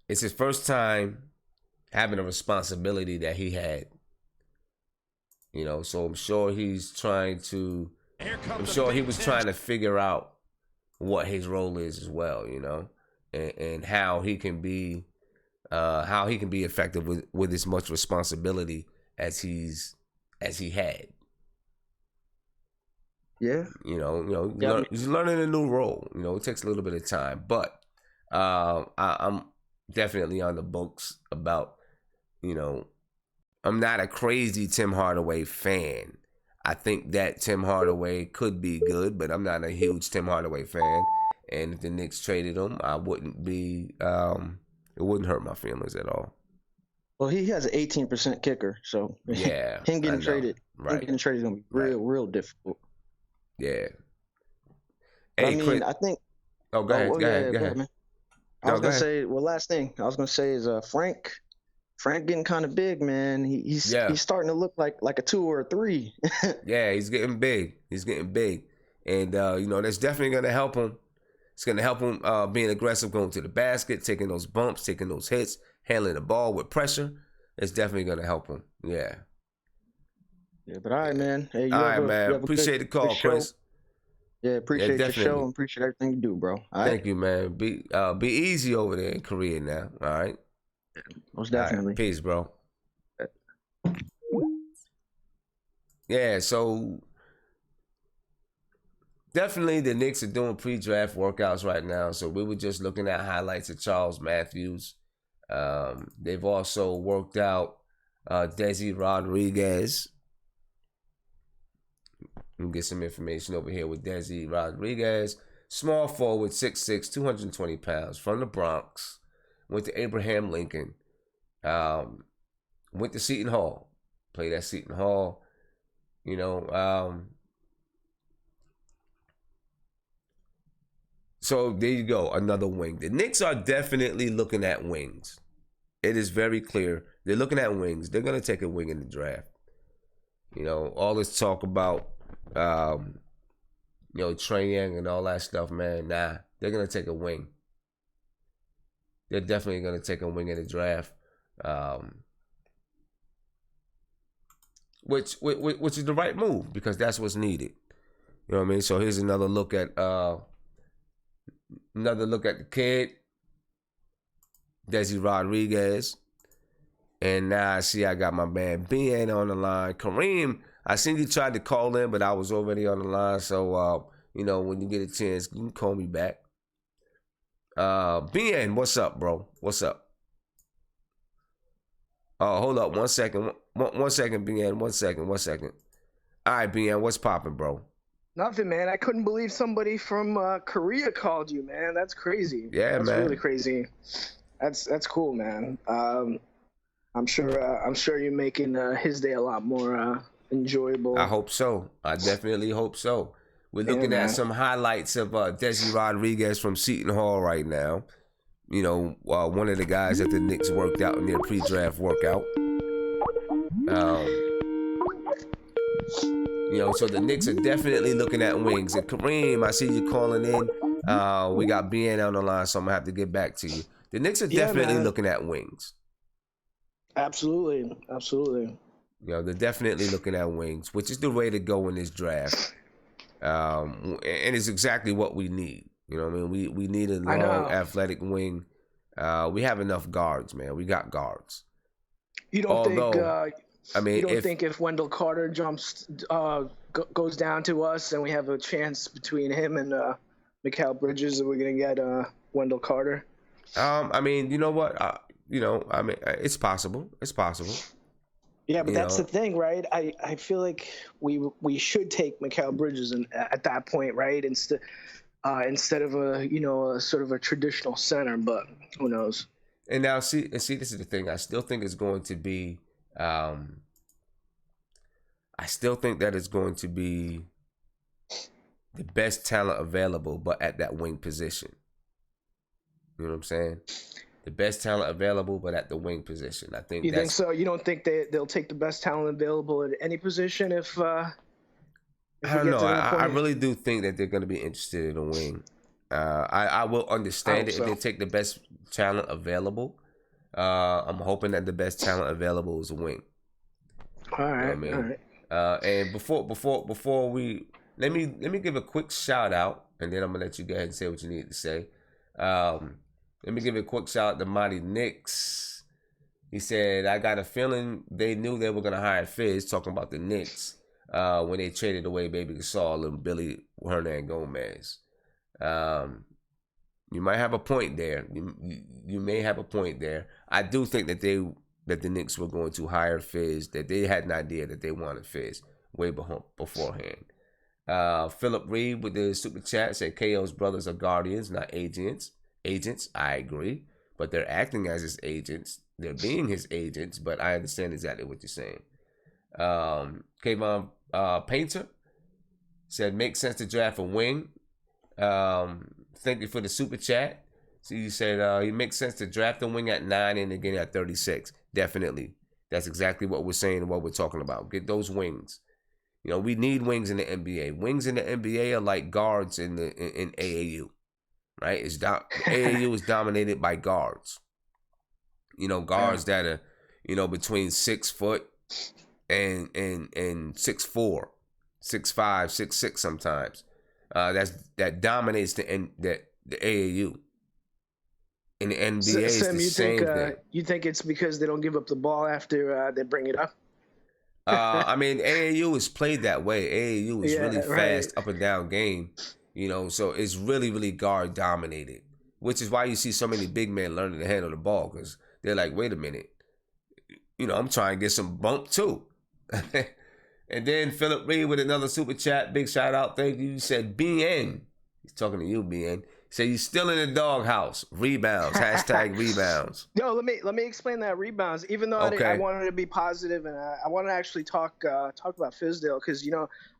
it's his first time having a responsibility that he had. So I'm sure he was trying to figure out what his role is as well, and how he can be effective with as much responsibility as he had. Yeah. He's learning a new role. It takes a little bit of time, but I'm definitely on the books about, I'm not a crazy Tim Hardaway fan. I think that Tim Hardaway could be good, but I'm not a huge Tim Hardaway fan. And if the Knicks traded him, I wouldn't be, it wouldn't hurt my feelings at all. Well, he has an 18% kicker, so yeah, him getting traded, right. Him getting traded is gonna be real difficult. Yeah. Hey, I think. Oh, go ahead. Man. I was gonna say, last thing I was gonna say is Frank getting kind of big, man. He's starting to look like a 2 or a 3. Yeah, he's getting big. And that's definitely gonna help him. It's gonna help him being aggressive, going to the basket, taking those bumps, taking those hits, handling the ball with pressure. It's definitely gonna help him. Yeah. Yeah, but all right, man. Hey, man. Appreciate the call, Chris. Yeah, appreciate your show and appreciate everything you do, bro. Thank you, man. Be easy over there in Korea now. All right. Most definitely. Right. Peace, bro. Yeah, so definitely the Knicks are doing pre-draft workouts right now. So we were just looking at highlights of Charles Matthews. They've also worked out Desi Rodriguez. We'll get some information over here with Desi Rodriguez. Small forward, 6'6", 220 pounds, from the Bronx. Went to Abraham Lincoln. Went to Seton Hall. Played at Seton Hall. So there you go, another wing. The Knicks are definitely looking at wings. It is very clear. They're looking at wings. They're going to take a wing in the draft. All this talk about Trae Young and all that stuff, man. Nah, they're gonna take a wing. They're definitely gonna take a wing in the draft, which is the right move because that's what's needed. You know what I mean? So here's another look at the kid, Desi Rodriguez. And now I see I got my man BN on the line. Kareem, I seen you tried to call in, but I was already on the line. So, when you get a chance, you can call me back. BN, what's up, bro? What's up? Oh, hold up. 1 second. One second, BN. 1 second. 1 second. All right, BN, what's popping, bro? Nothing, man. I couldn't believe somebody from Korea called you, man. That's crazy. Yeah, that's man. That's really crazy. That's cool, man. I'm sure you're making his day a lot more enjoyable. I hope so. I definitely hope so. We're looking at some highlights of Desi Rodriguez from Seton Hall right now. One of the guys that the Knicks worked out in their pre-draft workout. So the Knicks are definitely looking at wings. And Kareem, I see you calling in. We got BN on the line, so I'm going to have to get back to you. The Knicks are definitely looking at wings. Absolutely. They're definitely looking at wings, which is the way to go in this draft. And it's exactly what we need. You know what I mean? We need a long, athletic wing. We have enough guards, man. We got guards. You don't think if Wendell Carter goes down to us and we have a chance between him and Mikal Bridges that we're gonna get Wendell Carter? You know what? It's possible. It's possible. Yeah, but that's the thing, right? I feel like we should take Mikal Bridges at that point, right? Instead of a sort of a traditional center, but who knows? And now see, this is the thing. I still think it's going to be. I still think that it's going to be the best talent available, but at that wing position. You know what I'm saying? The best talent available, but at the wing position. I think. You think so? You don't think they'll take the best talent available at any position if I don't know. I really do think that they're going to be interested in a wing. I will understand it if they take the best talent available. I'm hoping that the best talent available is a wing. All right. You know what I mean? And before we let me give a quick shout out, and then I'm gonna let you go ahead and say what you need to say. Let me give a quick shout out to Mighty Knicks. He said, I got a feeling they knew they were gonna hire Fizz, talking about the Knicks, when they traded away Baby Gasol and Billy Hernangomez. You might have a point there. You may have a point there. I do think that the Knicks were going to hire Fizz, that they had an idea that they wanted Fizz way beforehand. Philip Reed with the super chat said KO's brothers are guardians, not agents. I agree, but they're acting as his agents. They're being his agents, but I understand exactly what you're saying. Kayvon Painter said makes sense to draft a wing. Thank you for the super chat. So you said it makes sense to draft a wing at 9 and again at 36. Definitely. That's exactly what we're saying and what we're talking about. Get those wings. We need wings in the NBA. Wings in the NBA are like guards in AAU. Right? AAU is dominated by guards. Guards that are, between 6 foot and 6'4", 6'5", 6'6" sometimes. That dominates the AAU. In the NBA, it's the same thing. You think it's because they don't give up the ball after they bring it up? AAU is played that way. AAU is really fast, up and down game. So it's really, really guard dominated, which is why you see so many big men learning to handle the ball, because they're like, wait a minute, I'm trying to get some bump too. And then Philip Reed with another super chat, big shout out, thank you. You said BN, he's talking to you, BN. Say you still in the doghouse. Rebounds. Hashtag rebounds. Yo, let me explain that rebounds. Even though I wanted to be positive and I want to actually talk about Fizdale, because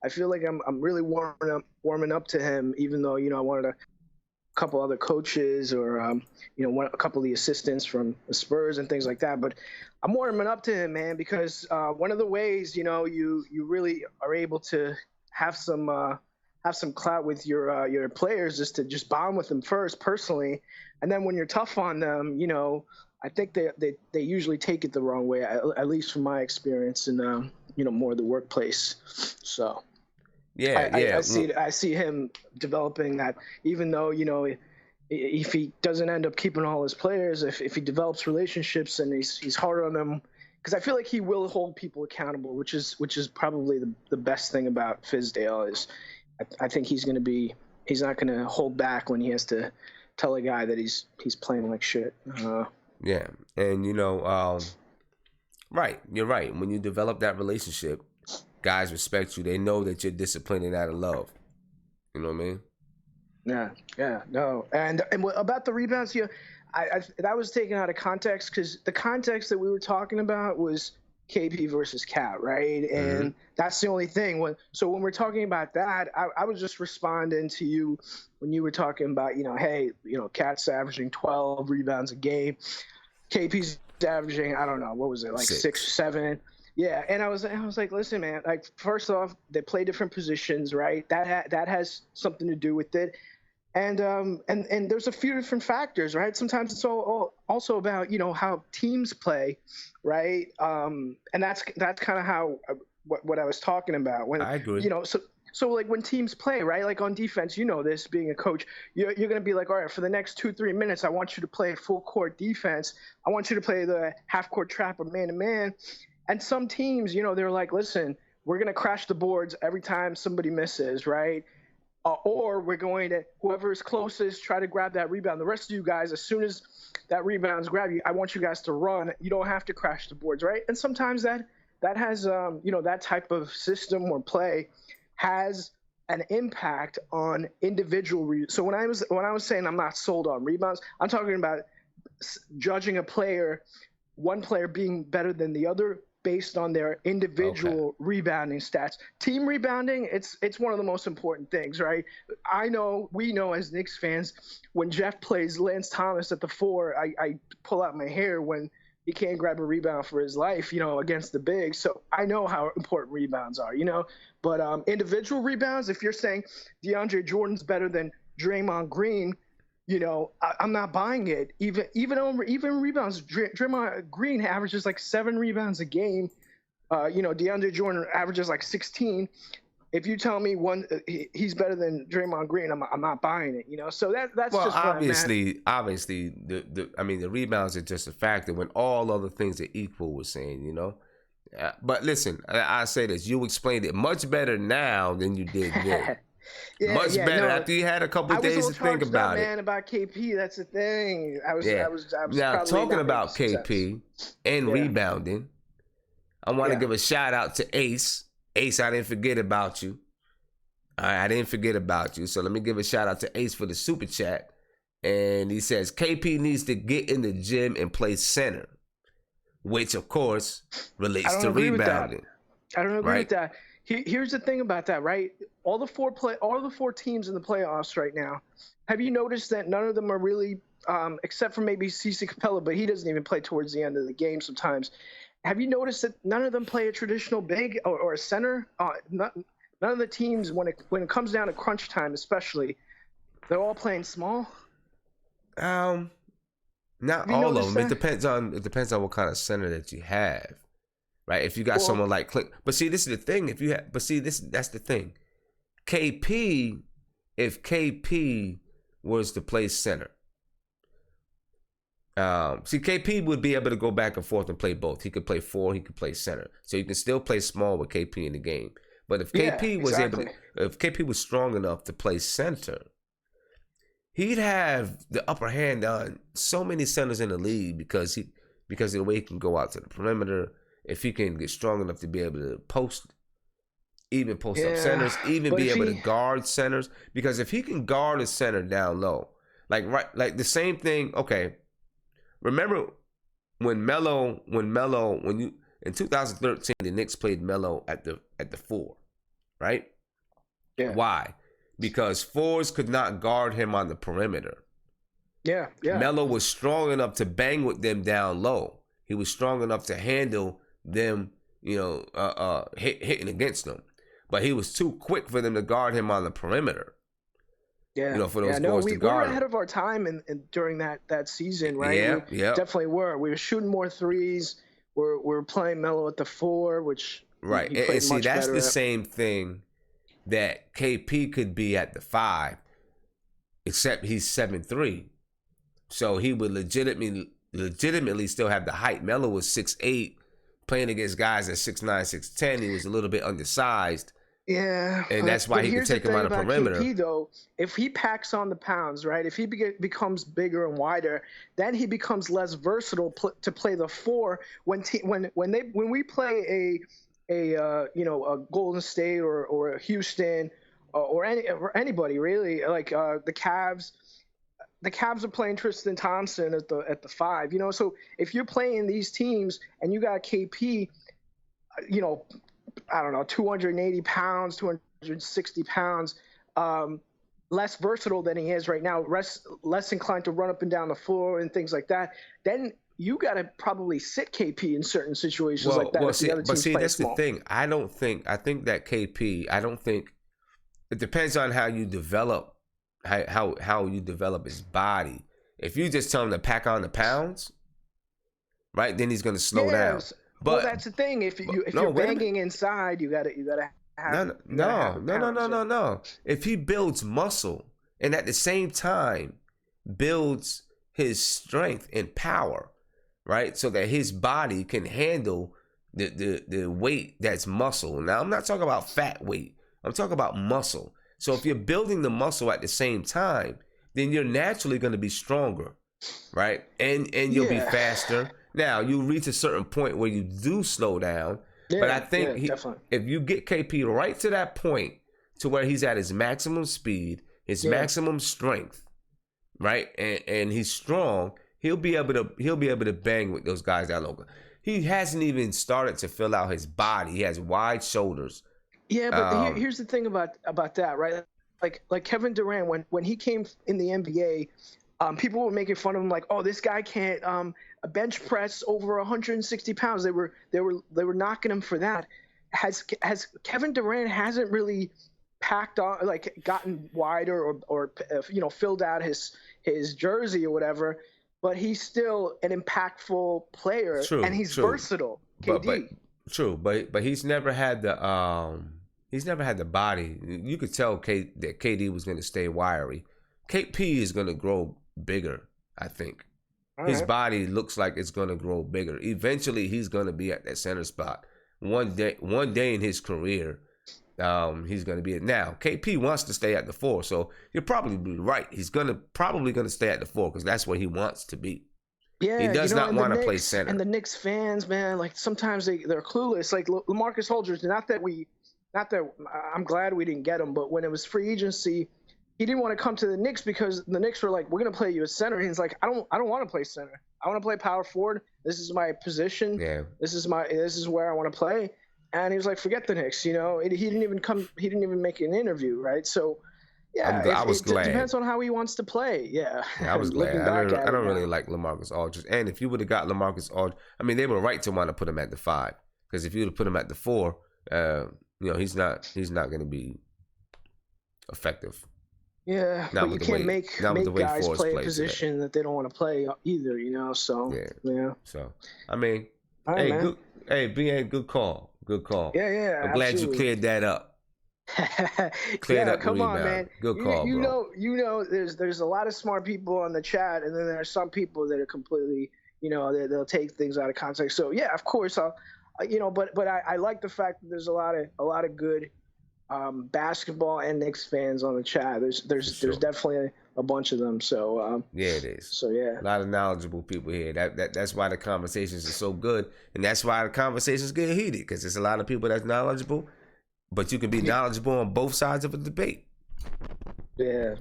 I feel like I'm really warming up to him. Even though I wanted a couple other coaches or a couple of the assistants from the Spurs and things like that. But I'm warming up to him, man, because one of the ways you really are able to have some clout with your players is to just bond with them first personally, and then when you're tough on them, I think they usually take it the wrong way, at least from my experience in more of the workplace. So I see him developing that, even though if he doesn't end up keeping all his players, if he develops relationships and he's hard on them, because I feel like he will hold people accountable, which is probably the best thing about Fizdale is I think he's not going to hold back when he has to tell a guy that he's playing like shit. Yeah, and right, you're right. When you develop that relationship, guys respect you. They know that you're disciplined and out of love. You know what I mean? Yeah, no. And about the rebounds, I that was taken out of context because the context that we were talking about was KP versus Cat, right? And that's the only thing. So when we're talking about that, I was just responding to you when you were talking about, hey, Cat's averaging 12 rebounds a game. KP's averaging, I don't know, what was it, like 6 or 7? Yeah, and I was like, listen, man, like first off, they play different positions, right? That has something to do with it. And there's a few different factors, right? Sometimes it's also about how teams play, right? And that's kind of how what I was talking about. When I agree. So like when teams play, right? Like on defense, this being a coach, you're going to be like, all right, for the next 2-3 minutes, I want you to play full court defense. I want you to play the half court trap or man to man. And some teams, they're like, listen, we're going to crash the boards every time somebody misses, right? Or we're going to, whoever is closest, try to grab that rebound. The rest of you guys, as soon as that rebound's grabbed you, I want you guys to run. You don't have to crash the boards, right? And sometimes that has, that type of system or play has an impact on individual. So when I was saying I'm not sold on rebounds, I'm talking about judging a player, one player being better than the other based on their individual rebounding stats. Team rebounding, it's one of the most important things, right? We know as Knicks fans, when Jeff plays Lance Thomas at the 4, I pull out my hair when he can't grab a rebound for his life, against the bigs. So I know how important rebounds are, But individual rebounds, if you're saying DeAndre Jordan's better than Draymond Green, I'm not buying it. Even rebounds, Draymond Green averages like 7 rebounds a game. DeAndre Jordan averages like 16. If you tell me he's better than Draymond Green, I'm not buying it. So that's well, just obviously the rebounds are just a factor when all other things are equal. We're saying, But listen, I say this: you explained it much better now than you did then. Much better after you had a couple of days to think about it. Man, about KP, that's the thing. I was now talking about KP and rebounding. I want to give a shout out to Ace. Ace, I didn't forget about you. All right, I didn't forget about you. So let me give a shout out to Ace for the super chat. And he says KP needs to get in the gym and play center, which of course relates to rebounding. I don't agree with that. Here's the thing about that, right? All the four teams in the playoffs right now. Have you noticed that none of them are really, except for maybe CeCe Capella, but he doesn't even play towards the end of the game sometimes. Have you noticed that none of them play a traditional big or a center? None of the teams, when it comes down to crunch time, especially, they're all playing small. Not all of them. That? It depends on what kind of center that you have. Right, if you got someone like Clint, but see, this is the thing. That's the thing. If KP was to play center, KP would be able to go back and forth and play both. He could play 4, he could play center, so you can still play small with KP in the game. But if KP was if KP was strong enough to play center, he'd have the upper hand on so many centers in the league because of the way he can go out to the perimeter. If he can get strong enough to be able to post up centers, even be able to guard centers, because if he can guard a center down low, like the same thing. Okay, remember when Melo in 2013 the Knicks played Melo at the 4, right? Yeah. Why? Because 4s could not guard him on the perimeter. Yeah. Melo was strong enough to bang with them down low. He was strong enough to handle them, hitting against them, but he was too quick for them to guard him on the perimeter. Yeah, for those guards to guard. We were ahead of our time during that season, right? Yeah, definitely were. We were shooting more threes. We're playing Melo at the 4, which right. And see, that's the same thing that KP could be at the 5. except he's 7'3", so he would legitimately still have the height. Melo was 6'8", playing against guys at 6'9", 6'10". He was a little bit undersized. Yeah, and that's why he could take him out of perimeter. KP, though, if he packs on the pounds, right? If he becomes bigger and wider, then he becomes less versatile to play the 4 when we play a Golden State or a Houston or anybody really, like the Cavs. The Cavs are playing Tristan Thompson at the 5. So if you're playing these teams and you got KP, I don't know, 280 pounds, 260 pounds, less versatile than he is right now, less inclined to run up and down the floor and things like that, then you got to probably sit KP in certain situations like that. That's the thing. I think that KP, it depends on how you develop, how you develop his body. If you just tell him to pack on the pounds, right, then he's going to slow down. But that's the thing. If you're banging inside, you gotta have no. If he builds muscle and at the same time builds his strength and power, right, so that his body can handle the weight that's muscle. Now I'm not talking about fat weight. I'm talking about muscle. So if you're building the muscle at the same time, then you're naturally going to be stronger, right? And you'll be faster. Now, you reach a certain point where you do slow down, but I think if you get KP right to that point to where he's at his maximum speed, his maximum strength, right, and he's strong, he'll be able to bang with those guys that longer. He hasn't even started to fill out his body. He has wide shoulders. Yeah, but here's the thing about that, right? Like Kevin Durant, when he came in the NBA, people were making fun of him, like, oh, this guy can't bench press over 160 pounds. They were knocking him for that. Has Kevin Durant hasn't really packed on, like, gotten wider or filled out his jersey or whatever, but he's still an impactful player. And he's versatile. KD. But he's never had the body. You could tell that KD was going to stay wiry. KP is going to grow bigger, I think. His body looks like it's going to grow bigger. Eventually, he's going to be at that center spot. One day in his career, he's going to be it. Now, KP wants to stay at the 4, so you're probably right. He's probably going to stay at the 4 because that's where he wants to be. Yeah, he does not want to play center. And the Knicks fans, man, like sometimes they're clueless. Like LaMarcus Aldridge, not that I'm glad we didn't get him, but when it was free agency, he didn't want to come to the Knicks because the Knicks were like, we're going to play you as center. And he's like, I don't want to play center. I want to play power forward. This is my position. Yeah. This is where I want to play. And he was like, forget the Knicks. He didn't even make an interview. Right. So yeah, I was glad. It depends on how he wants to play. Yeah. I was glad. I don't really like LaMarcus Aldridge. And if you would have got LaMarcus Aldridge, I mean, they were right to want to put him at the 5, because if you would have put him at the 4, he's not going to be effective. Yeah, but you can't make guys play a position that they don't want to play either, so, yeah. So, I mean, right, BA, good call. Yeah, I'm glad you cleared that up. Come on, man. Good call, bro. There's a lot of smart people on the chat, and then there are some people that are completely, they'll take things out of context. So, yeah, of course, but I like the fact that there's a lot of good basketball and Knicks fans on the chat. There's definitely a bunch of them. So yeah, it is. So yeah, a lot of knowledgeable people here. That's why the conversations are so good, and that's why the conversations get heated, because there's a lot of people that's knowledgeable, but you can be knowledgeable on both sides of a debate. No,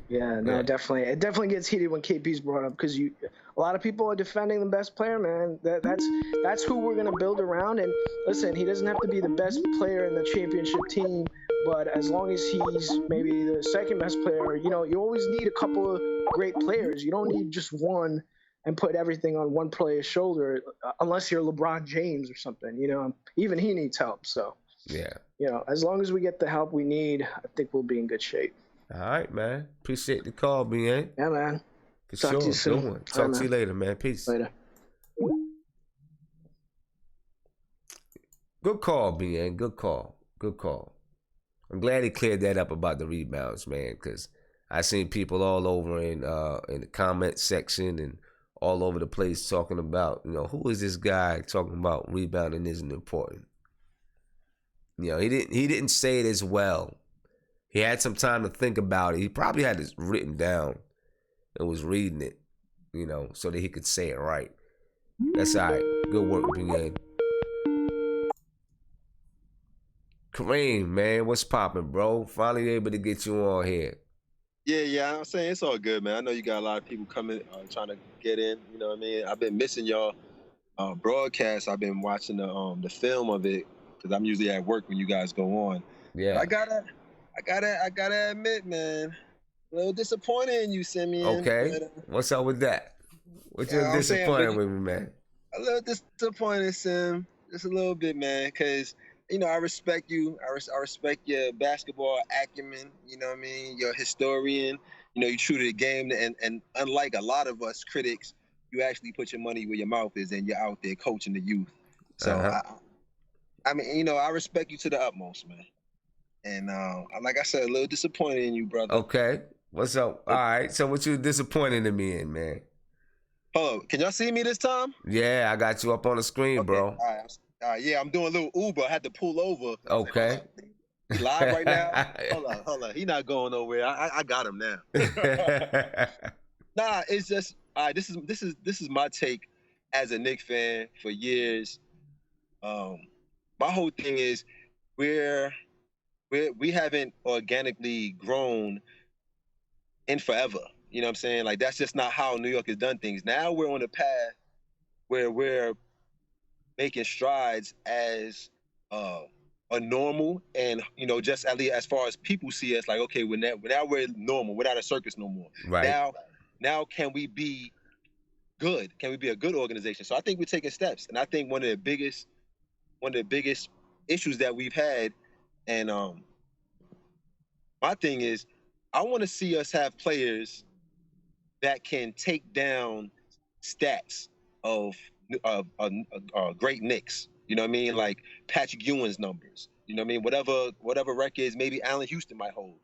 definitely. It definitely gets heated when KP's brought up, because a lot of people are defending the best player, man. That's who we're gonna build around. And listen, he doesn't have to be the best player in the championship team, but as long as he's maybe the second best player, you always need a couple of great players. You don't need just one and put everything on one player's shoulder, unless you're LeBron James or something. Even he needs help. So yeah, as long as we get the help we need, I think we'll be in good shape. All right, man. Appreciate the call, BA. Yeah, man. Talk to you soon. Good one. Talk to you later, man. Peace. Later. Good call, BA. Good call. I'm glad he cleared that up about the rebounds, man, because I seen people all over in the comment section and all over the place talking about, who is this guy talking about rebounding isn't important. He didn't say it as well. He had some time to think about it. He probably had it written down and was reading it, so that he could say it right. That's all right. Good work, BN. Kareem, man, what's poppin', bro? Finally able to get you on here. Yeah, I'm saying it's all good, man. I know you got a lot of people coming, trying to get in. You know what I mean? I've been missing y'all broadcast. I've been watching the film of it because I'm usually at work when you guys go on. Yeah. But I gotta admit, man, a little disappointed in you, Simeon. Okay. But, what's up with that? What you disappointed with me, man? A little disappointed, Sim. Just a little bit, man, because I respect you. I respect your basketball acumen. You know what I mean? You're a historian. You true to the game, and unlike a lot of us critics, you actually put your money where your mouth is, and you're out there coaching the youth. So I mean, I respect you to the utmost, man. And like I said, a little disappointed in you, brother. Okay. What's up? All right. So what you disappointed in me in, man? Hold up. Can y'all see me this time? Yeah, I got you up on the screen, bro. All right. Yeah, I'm doing a little Uber. I had to pull over. Okay. He live right now? Hold on. He not going nowhere. I got him now. Nah, it's just this is my take as a Knicks fan for years. My whole thing is we haven't organically grown in forever. You know what I'm saying? Like, that's just not how New York has done things. Now we're on a path where we're making strides as a normal, and just at least as far as people see us, like, okay, now we're normal. We're not a circus no more. Right. Now can we be good? Can we be a good organization? So I think we're taking steps, and I think one of the biggest issues that we've had, and my thing is, I want to see us have players that can take down stats of great Knicks. You know what I mean? Like Patrick Ewing's numbers. You know what I mean? Whatever records maybe Allen Houston might hold.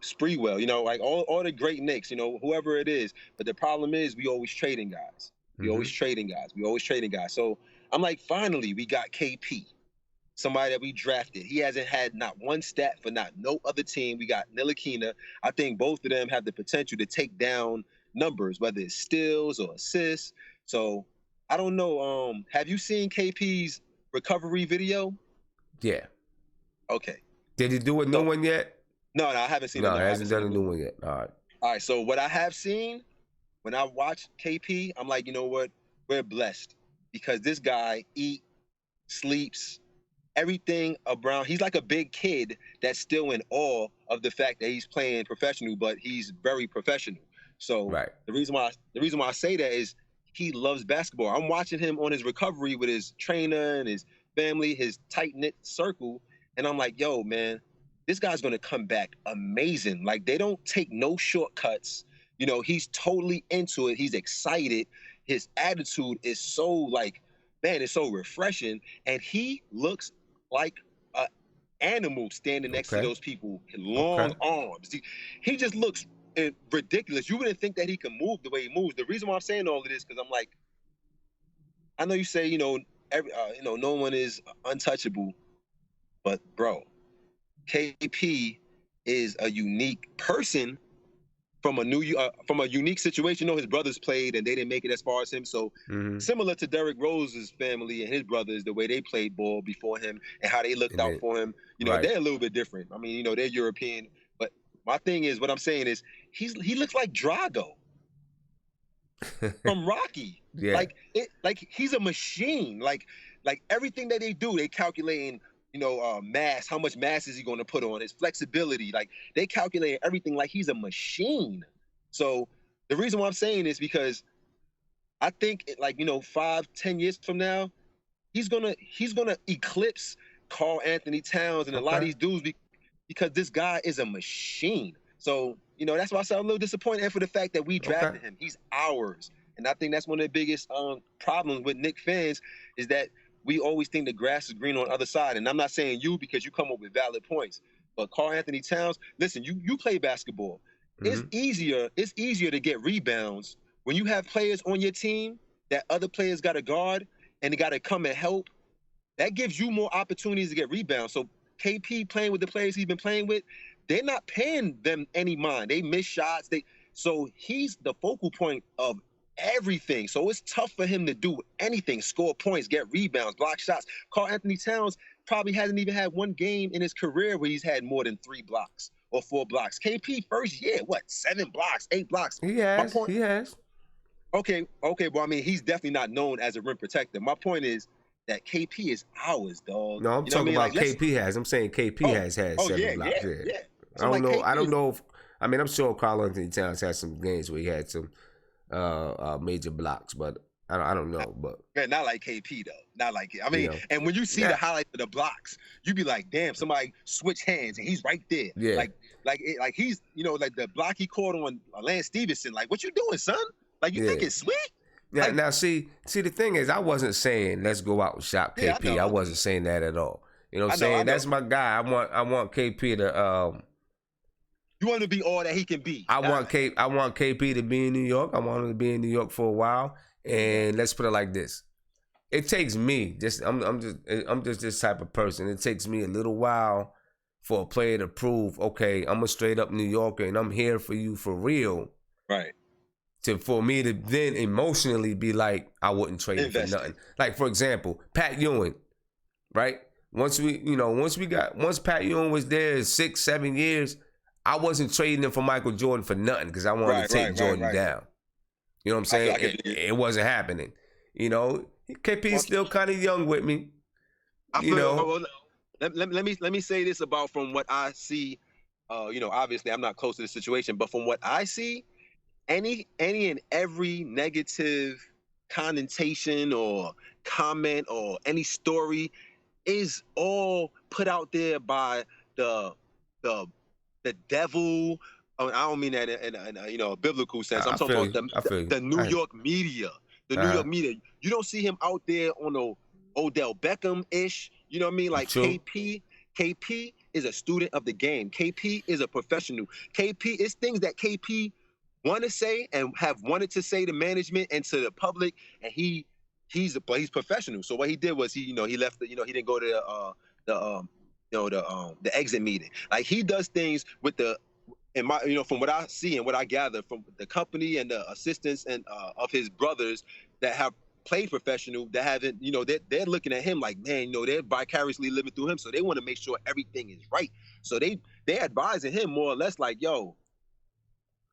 Spreewell. Like all the great Knicks. Whoever it is. But the problem is we always trading guys. We always trading guys. So I'm like, finally we got KP. Somebody that we drafted. He hasn't had not one stat for no other team. We got Ntilikina. I think both of them have the potential to take down numbers, whether it's steals or assists. So I don't know. Have you seen KP's recovery video? Yeah. Okay. Did he do a new one yet? No, I haven't seen it. No, he hasn't done a new one yet. All right. So what I have seen, when I watch KP, I'm like, you know what? We're blessed because this guy eats, sleeps, everything around. He's like a big kid that's still in awe of the fact that he's playing professional, but he's very professional. So the reason why I say that is he loves basketball. I'm watching him on his recovery with his trainer and his family, his tight-knit circle, and I'm like, yo, man, this guy's gonna come back amazing. Like, they don't take no shortcuts. He's totally into it. He's excited. His attitude is so, like, man, it's so refreshing, and he looks like an animal standing next to those people. Long arms. He just looks ridiculous. You wouldn't think that he can move the way he moves. The reason why I'm saying all of this, because I'm like, I know you say, no one is untouchable, but bro, KP is a unique person from a unique situation. His brothers played and they didn't make it as far as him. So similar to Derrick Rose's family and his brothers, the way they played ball before him and how they looked out for him, they're a little bit different. I mean, they're European. But my thing is, what I'm saying is, he looks like Drago from Rocky. Yeah. Like he's a machine. Like everything that they do, they calculating, mass, how much mass is he going to put on, his flexibility. Like, they calculate everything like he's a machine. So the reason why I'm saying is because I think 5-10 years from now, he's gonna eclipse Karl Anthony Towns and a lot of these dudes because this guy is a machine. So, that's why I said I'm a little disappointed, and for the fact that we drafted him. He's ours. And I think that's one of the biggest problems with Knicks fans is that we always think the grass is green on the other side. And I'm not saying you, because you come up with valid points. But Karl Anthony Towns, listen, you play basketball. It's easier to get rebounds when you have players on your team that other players got to guard and they got to come and help. That gives you more opportunities to get rebounds. So KP playing with the players he's been playing with, they're not paying them any mind. They miss shots. So he's the focal point of everything. So it's tough for him to do anything, score points, get rebounds, block shots. Karl Anthony Towns probably hasn't even had one game in his career where he's had more than 3 blocks or 4 blocks. KP first year, 7 blocks, 8 blocks? He has. Okay, well, I mean, he's definitely not known as a rim protector. My point is that KP is ours, dog. No, I'm talking about KP has. I'm saying KP has had 7 blocks. Yeah. So I don't know. I don't know if. I mean, I'm sure Karl Anthony Towns had some games where he had some major blocks, but I don't know. But not like KP though. Not like it. I mean, and when you see the highlights of the blocks, you be like, damn, somebody switch hands and he's right there. Yeah. Like he's like the block he caught on Lance Stevenson. Like, what you doing, son? Like, you think it's sweet? Yeah. Like, now see, the thing is, I wasn't saying let's go out and shop KP. I wasn't saying that at all. You know what I'm saying? That's my guy. I want KP to. You want to be all that he can be. I want KP to be in New York. I want him to be in New York for a while. And let's put it like this: it takes me I'm just this type of person. It takes me a little while for a player to prove, okay, I'm a straight up New Yorker and I'm here for you for real. Right. For me to then emotionally be like, I wouldn't trade him for nothing. Like, for example, Pat Ewing, right? Once Pat Ewing was there 6-7 years, I wasn't trading him for Michael Jordan for nothing because I wanted to take Jordan down. You know what I'm saying? It wasn't happening. You know, KP's still kind of young with me. Let me say this about from what I see. Obviously I'm not close to the situation, but from what I see, any and every negative connotation or comment or any story is all put out there by the devil. I don't mean that in a biblical sense. I'm talking about the New York media. The New York media. You don't see him out there on the Odell Beckham-ish. You know what I mean? Like KP is a student of the game. KP is a professional. KP is things that KP want to say and have wanted to say to management and to the public, and he's professional. So what he did was he left. He didn't go to the exit meeting. Like, he does things with from what I see and what I gather from the company and the assistants and of his brothers that have played professional, that haven't, they're looking at him like, man, they're vicariously living through him. So they want to make sure everything is right. So they're advising him more or less like, yo,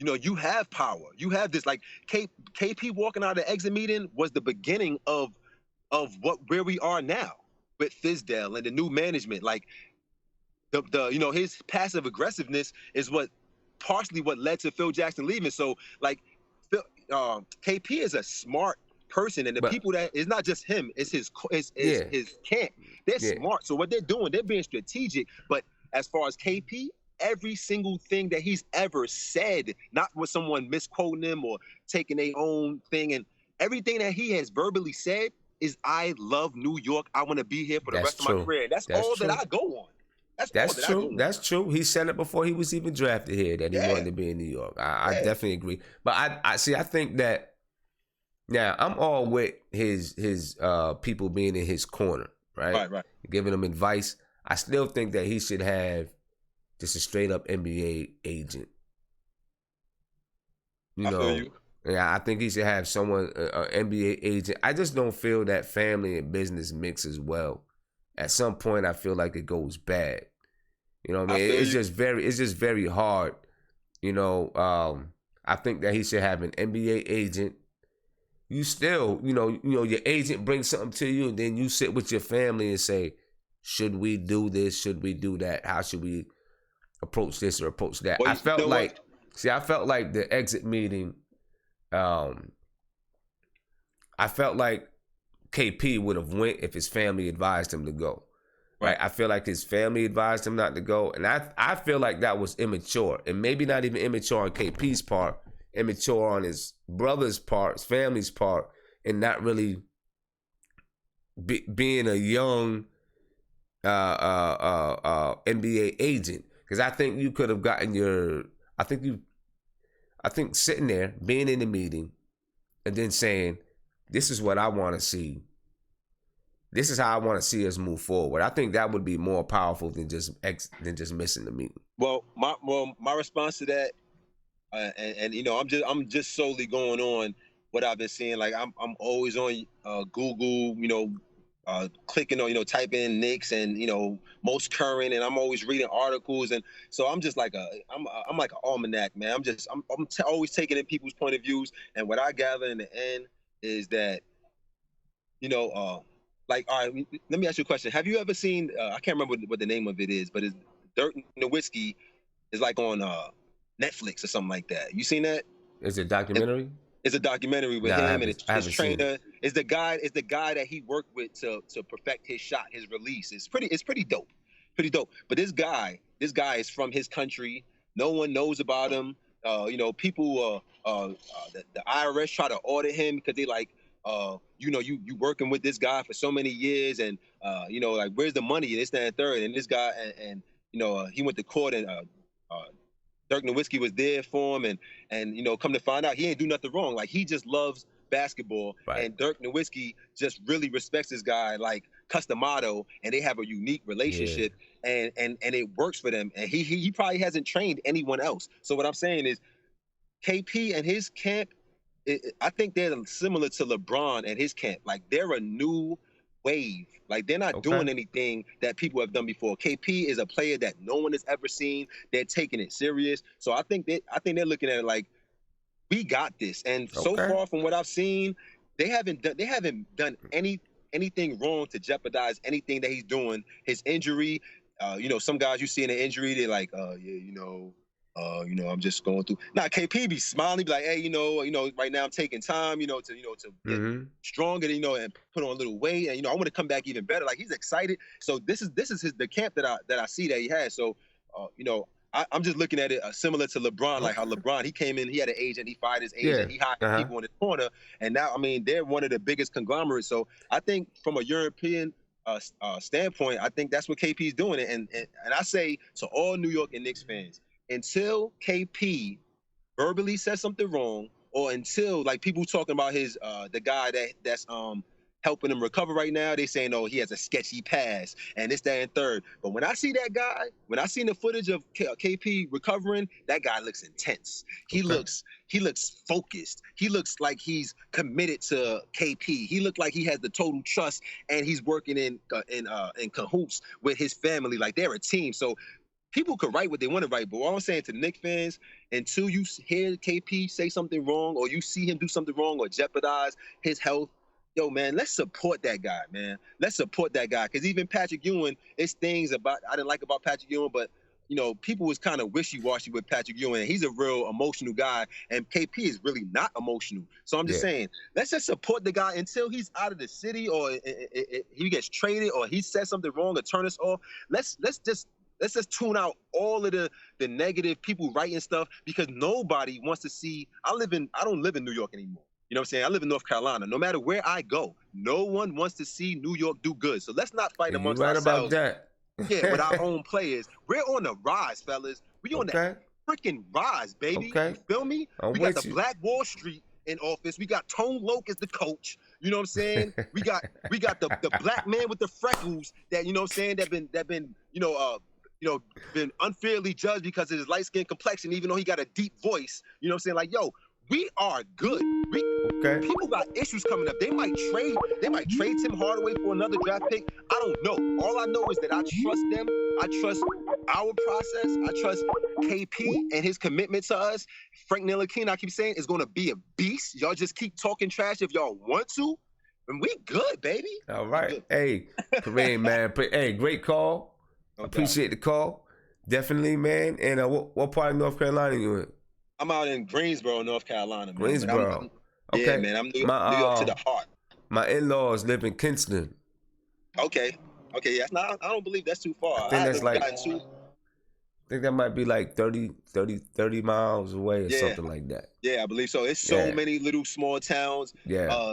you have power. You have this, like, KP walking out of the exit meeting was the beginning of where we are now with Fizdale and the new management. Like, his passive aggressiveness is partially what led to Phil Jackson leaving. So, like, KP is a smart person, and the people that it's not just him, it's his camp. They're smart. So what they're doing, they're being strategic. But as far as KP, every single thing that he's ever said, not with someone misquoting him or taking their own thing, and everything that he has verbally said is, I love New York. I want to be here for the rest of my career. That's all that I go on. That's true. That's true. He said it before he was even drafted here that he wanted to be in New York. I definitely agree. But I think that now I'm all with his people being in his corner, right? Right. Giving him advice. I still think that he should have just a straight up NBA agent. I feel you. Yeah, I think he should have someone, an NBA agent. I just don't feel that family and business mixes well. At some point, I feel like it goes bad. You know what I mean? It's just very hard. I think that he should have an NBA agent. You still, your agent brings something to you, and then you sit with your family and say, should we do this? Should we do that? How should we approach this or approach that? I felt like the exit meeting, I felt like KP would have went if his family advised him to go. Right? I feel like his family advised him not to go. And I feel like that was immature. And maybe not even immature on KP's part, immature on his brother's part, his family's part, and not really being a young NBA agent. Because I think you could have gotten I think sitting there, being in the meeting, and then saying, this is what I want to see. This is how I want to see us move forward. I think that would be more powerful than just missing the meeting. Well, my response to that, and you know, I'm just solely going on what I've been seeing. Like I'm always on Google, you know, clicking on, you know, type in Knicks and, you know, most current, and I'm always reading articles, and so I'm just like I'm like an almanac, man. I'm always taking in people's point of views, and what I gather in the end is that, you know, like, all right, let me ask you a question. Have you ever seen? I can't remember what the name of it is, but it's Dirk Nowitzki is like on Netflix or something like that. You seen that? Is it a documentary? It's a documentary with him and his trainer. Is the guy that he worked with to perfect his shot, his release. It's pretty dope. Pretty dope. But this guy is from his country. No one knows about him. You know, people the IRS try to audit him because they like, you know, you working with this guy for so many years, and you know, like, where's the money? And this, that, and third. And this guy, and you know, he went to court, and Dirk Nowitzki was there for him, and you know, come to find out, he ain't do nothing wrong. Like, he just loves basketball, right. And Dirk Nowitzki just really respects this guy like Customato, and they have a unique relationship, and it works for them. And he probably hasn't trained anyone else. So what I'm saying is, KP and his camp, I think they're similar to LeBron and his camp. Like, they're a new wave. Like, they're not doing anything that people have done before. KP is a player that no one has ever seen. They're taking it serious. So I think they're looking at it like, we got this. And so far from what I've seen, they haven't done anything wrong to jeopardize anything that he's doing. His injury, you know, some guys you see in an injury, they're like, yeah, you know, I'm just going through. Now, KP be smiling, be like, hey, you know, right now I'm taking time, you know, to get stronger, you know, and put on a little weight, and you know, I want to come back even better. Like, he's excited. So this is the camp that I see that he has. So, you know, I'm just looking at it similar to LeBron, like how LeBron, he came in, he had an agent, he fired his agent, he hired people in his corner, and now, I mean, they're one of the biggest conglomerates. So I think from a European standpoint, I think that's what KP is doing. And I say to all New York and Knicks fans, until KP verbally says something wrong, or until, like, people talking about his the guy that's helping him recover right now, they saying, oh, he has a sketchy past and this, that, and third. But when I see that guy, when I seen the footage of KP recovering, that guy looks intense. He looks focused. He looks like he's committed to KP. He looked like he has the total trust, and he's working in cahoots with his family. Like, they're a team. So people could write what they want to write, but what I'm saying to Knicks fans, until you hear KP say something wrong, or you see him do something wrong, or jeopardize his health, yo, man, let's support that guy, man. Let's support that guy. Because even Patrick Ewing, it's things I didn't like about Patrick Ewing, but, you know, people was kind of wishy-washy with Patrick Ewing. He's a real emotional guy, and KP is really not emotional. So I'm just saying, let's just support the guy until he's out of the city, or he gets traded, or he says something wrong, or turn us off. Let's just tune out all of the negative people writing stuff, because nobody wants to see. I don't live in New York anymore. You know what I'm saying? I live in North Carolina. No matter where I go, no one wants to see New York do good. So let's not fight amongst ourselves. You're right about that. With our own players. We're on the rise, fellas. We on that freaking rise, baby. You feel me? We got the Black Wall Street in office. We got Tone Loc as the coach. You know what I'm saying? we got the black man with the freckles that, you know what I'm saying, that been been unfairly judged because of his light-skinned complexion, even though he got a deep voice. You know what I'm saying? Like, yo, we are good. People got issues coming up. They might trade Tim Hardaway for another draft pick. I don't know. All I know is that I trust them. I trust our process. I trust KP and his commitment to us. Frank Ntilikina, I keep saying, is going to be a beast. Y'all just keep talking trash if y'all want to, and we good, baby. All right. Hey, Kareem, man. Hey, great call. Appreciate the call. Definitely, man. And what part of North Carolina you in? I'm out in Greensboro, North Carolina, man. Greensboro. Yeah, man. I'm New York to the heart. My in-laws live in Kinston. Okay. Yeah. No, I don't believe that's too far. I think that might be like 30 miles away or something like that. Yeah, I believe so. It's so many little small towns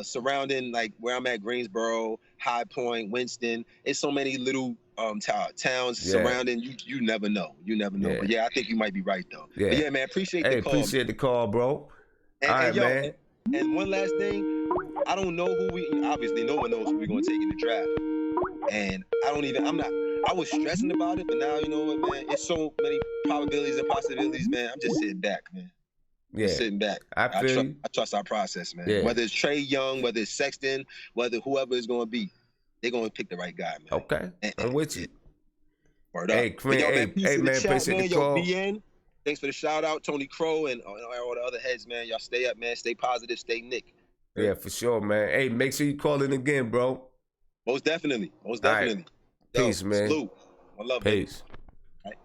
surrounding, like, where I'm at, Greensboro, High Point, Winston. It's so many little towns surrounding you. You never know. You never know. Yeah. But yeah, I think you might be right though. Yeah. But yeah, man. Appreciate Hey, the call. appreciate the call, bro. And, All right, and yo, man. and one last thing, I don't know who obviously no one knows who we're gonna take in the draft. And I was stressing about it, but now you know what, man, it's so many probabilities and possibilities, man. I'm just sitting back, man. Yeah. Just sitting back. I trust our process, man. Yeah. Whether it's Trey Young, whether it's Sexton, whether whoever it's gonna be, they're gonna pick the right guy, man. Okay. I'm with you. Word up. Hey, man, appreciate the call. BN. Thanks for the shout out, Tony Crow and all the other heads, man. Y'all stay up, man. Stay positive, stay Nick. Yeah, for sure, man. Hey, make sure you call in again, bro. Most definitely. All right. Peace, man. Salute. I love Peace. Right.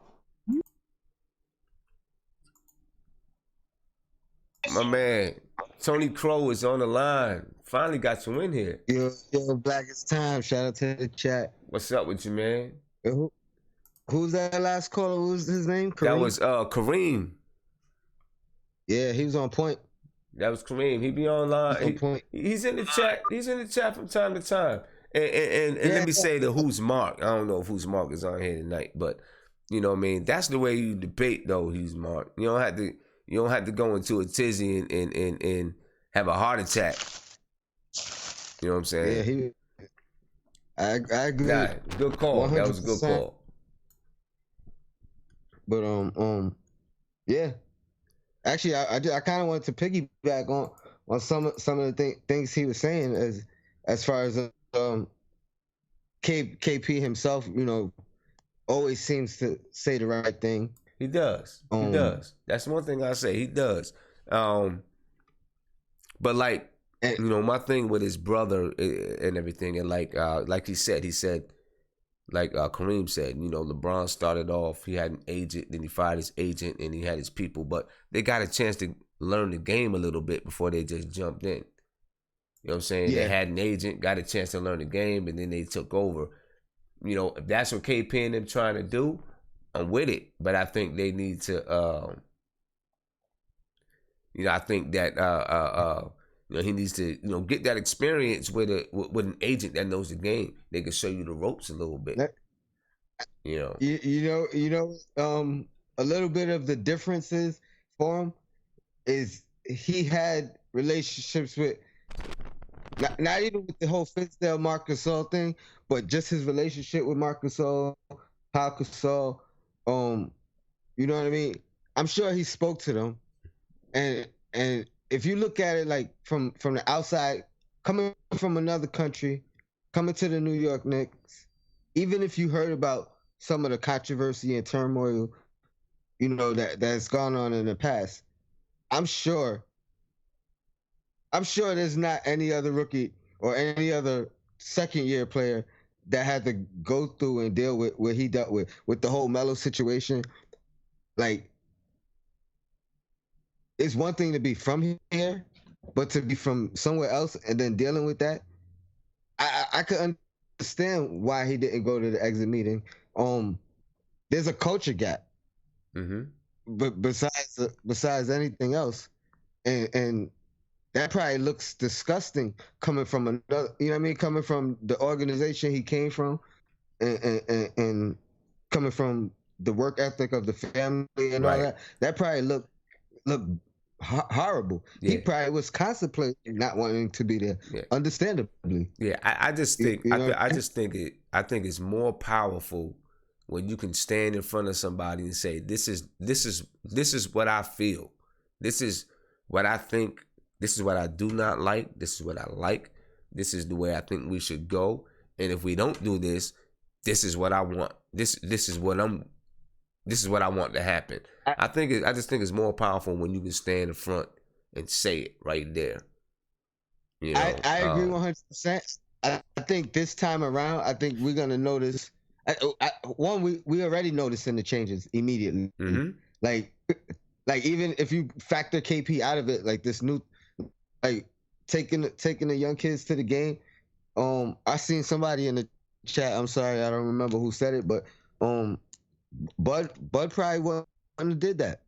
My man, Tony Crow is on the line. Finally got you in here. Yo, Black, it's time. Shout out to the chat. What's up with you, man? Who's that last caller? What was his name? Kareem? That was Kareem. Yeah, he was on point. That was Kareem. He be online. He's in the chat. He's in the chat from time to time. And let me say the Who's Mark. I don't know if Who's Mark is on here tonight, but you know what I mean. That's the way you debate, though. Who's Mark. You don't have to go into a tizzy and have a heart attack. You know what I'm saying? Yeah, I agree. Nah, good call. 100%. That was a good call. But yeah. Actually, I kind of wanted to piggyback on some of the things he was saying as far as KP himself, you know, always seems to say the right thing. He does. He does. That's one thing I say. He does. But like, you know, my thing with his brother and everything, and like he said, like Kareem said, you know, LeBron started off, he had an agent, then he fired his agent, and he had his people, but they got a chance to learn the game a little bit before they just jumped in. You know what I'm saying? Yeah. They had an agent, got a chance to learn the game, and then they took over. You know, if that's what KP and them trying to do, I'm with it. But I think they need to, you know, I think that, you know, he needs to, you know, get that experience with an agent that knows the game. They can show you the ropes a little bit. You know. You know, a little bit of the differences for him is he had relationships with, not even with the whole Fizdale Marc Gasol thing, but just his relationship with Marc Gasol, Pau Gasol. You know what I mean? I'm sure he spoke to them, and if you look at it like from the outside, coming from another country, coming to the New York Knicks, even if you heard about some of the controversy and turmoil, you know, that's gone on in the past, I'm sure there's not any other rookie or any other second-year player that had to go through and deal with what he dealt with the whole Melo situation. Like, it's one thing to be from here, but to be from somewhere else and then dealing with that, I could understand why he didn't go to the exit meeting. There's a culture gap, but besides anything else, and that probably looks disgusting coming from another. You know what I mean? Coming from the organization he came from, and coming from the work ethic of the family and all that. That probably looked horrible. Yeah. He probably was contemplating not wanting to be there. Yeah. Understandably. Yeah, I just think I think it's more powerful when you can stand in front of somebody and say, this is what I feel. This is what I think. This is what I do not like. This is what I like. This is the way I think we should go. And if we don't do this, this is what I want. This is what I want to happen. I just think it's more powerful when you can stand in front and say it right there. You know, I agree 100%. I think this time around, I think we're gonna notice. We already noticing the changes immediately. Mm-hmm. Like even if you factor KP out of it, like this new, like taking the young kids to the game. I seen somebody in the chat. I'm sorry, I don't remember who said it, but Bud probably wouldn't have did that.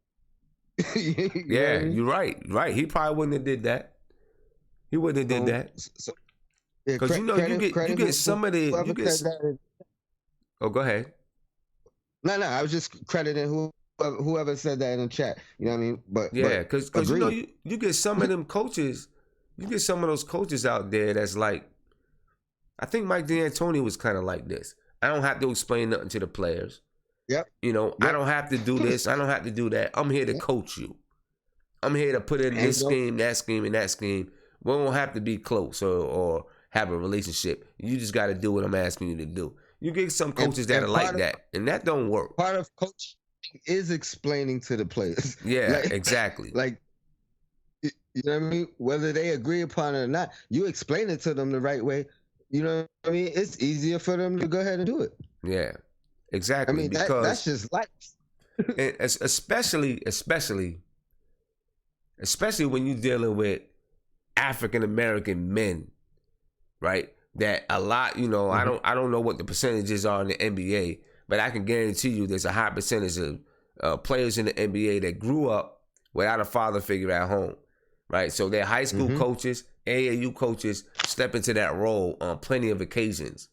Yeah, you're right. Right, he probably wouldn't have did that. He wouldn't have did that. Because you get some of the Oh, go ahead. No, I was just crediting whoever said that in the chat. You know what I mean? But yeah, because you know you get some of them coaches, you get some of those coaches out there that's like, I think Mike D'Antoni was kind of like this. I don't have to explain nothing to the players. Yep. You know, I don't have to do this. I don't have to do that. I'm here to coach you. I'm here to put in this scheme, that scheme, and that scheme. We don't have to be close or have a relationship. You just got to do what I'm asking you to do. You get some coaches that are like that, and that don't work. Part of coaching is explaining to the players. Yeah, exactly. Like, you know what I mean? Whether they agree upon it or not, you explain it to them the right way. You know what I mean? It's easier for them to go ahead and do it. Yeah, exactly. I mean, because that's just life. and especially when you're dealing with African American men, right? That a lot, you know, I don't know what the percentages are in the NBA, but I can guarantee you there's a high percentage of players in the NBA that grew up without a father figure at home, right? So their high school coaches, AAU coaches step into that role on plenty of occasions.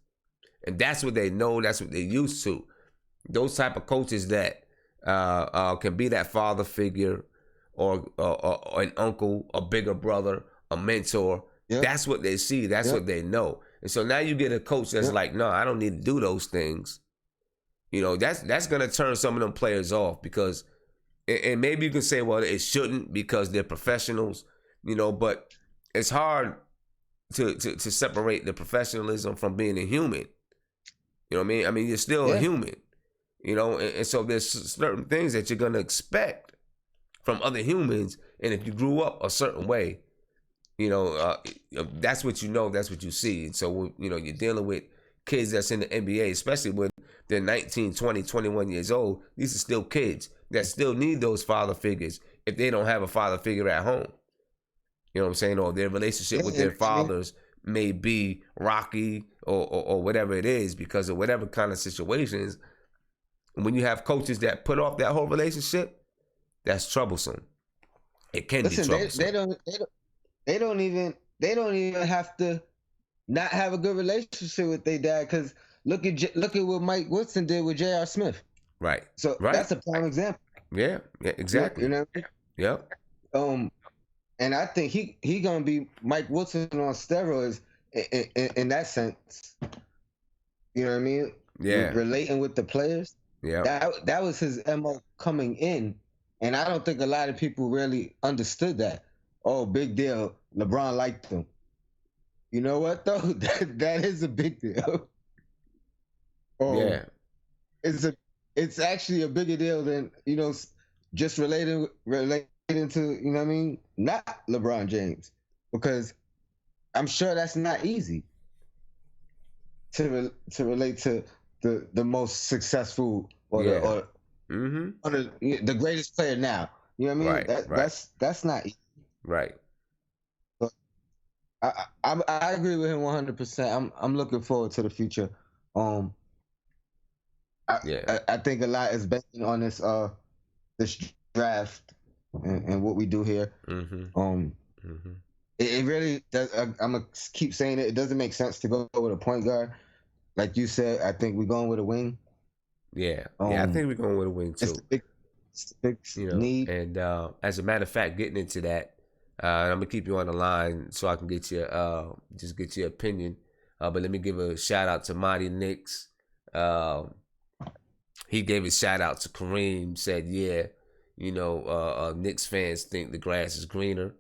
And that's what they know, that's what they're used to. Those type of coaches that can be that father figure or an uncle, a bigger brother, a mentor. Yep. That's what they see. That's what they know. And so now you get a coach that's like, no, I don't need to do those things. You know, that's going to turn some of them players off because, and maybe you can say, well, it shouldn't because they're professionals, you know, but it's hard to separate the professionalism from being a human. You know what I mean? I mean, you're still a human, you know, and so there's certain things that you're going to expect from other humans. And if you grew up a certain way, you know, that's what you know, that's what you see. And so, you know, you're dealing with kids that's in the NBA, especially when they're 19, 20, 21 years old. These are still kids that still need those father figures if they don't have a father figure at home. You know what I'm saying? Or their relationship with their fathers may be rocky or whatever it is because of whatever kind of situations. When you have coaches that put off that whole relationship, that's troublesome. It can be troublesome. They don't even have to not have a good relationship with their dad because look at what Mike Woodson did with J.R. Smith. Right. So that's a prime example. Yeah, exactly. You know what I mean? Yep. And I think he gonna be Mike Woodson on steroids in that sense. You know what I mean? Yeah. Relating with the players. Yeah. That was his MO coming in, and I don't think a lot of people really understood that. Oh, big deal. LeBron liked him. You know what though? That is a big deal. Yeah. It's actually a bigger deal than, you know, just relating to, you know what I mean, not LeBron James, because I'm sure that's not easy to relate to the most successful or the greatest player now. You know what I mean? That's not easy. Right. So I agree with him 100%. I'm looking forward to the future. I think a lot is betting on this draft and what we do here. It really does. I'm gonna keep saying it. It doesn't make sense to go with a point guard, like you said. I think we're going with a wing. Yeah, I think we're going with a wing too. It's a big need. And as a matter of fact, getting into that, I'm gonna keep you on the line so I can get your just get your opinion. But let me give a shout out to Monty Knicks. He gave a shout out to Kareem. Said, you know, Knicks fans think the grass is greener.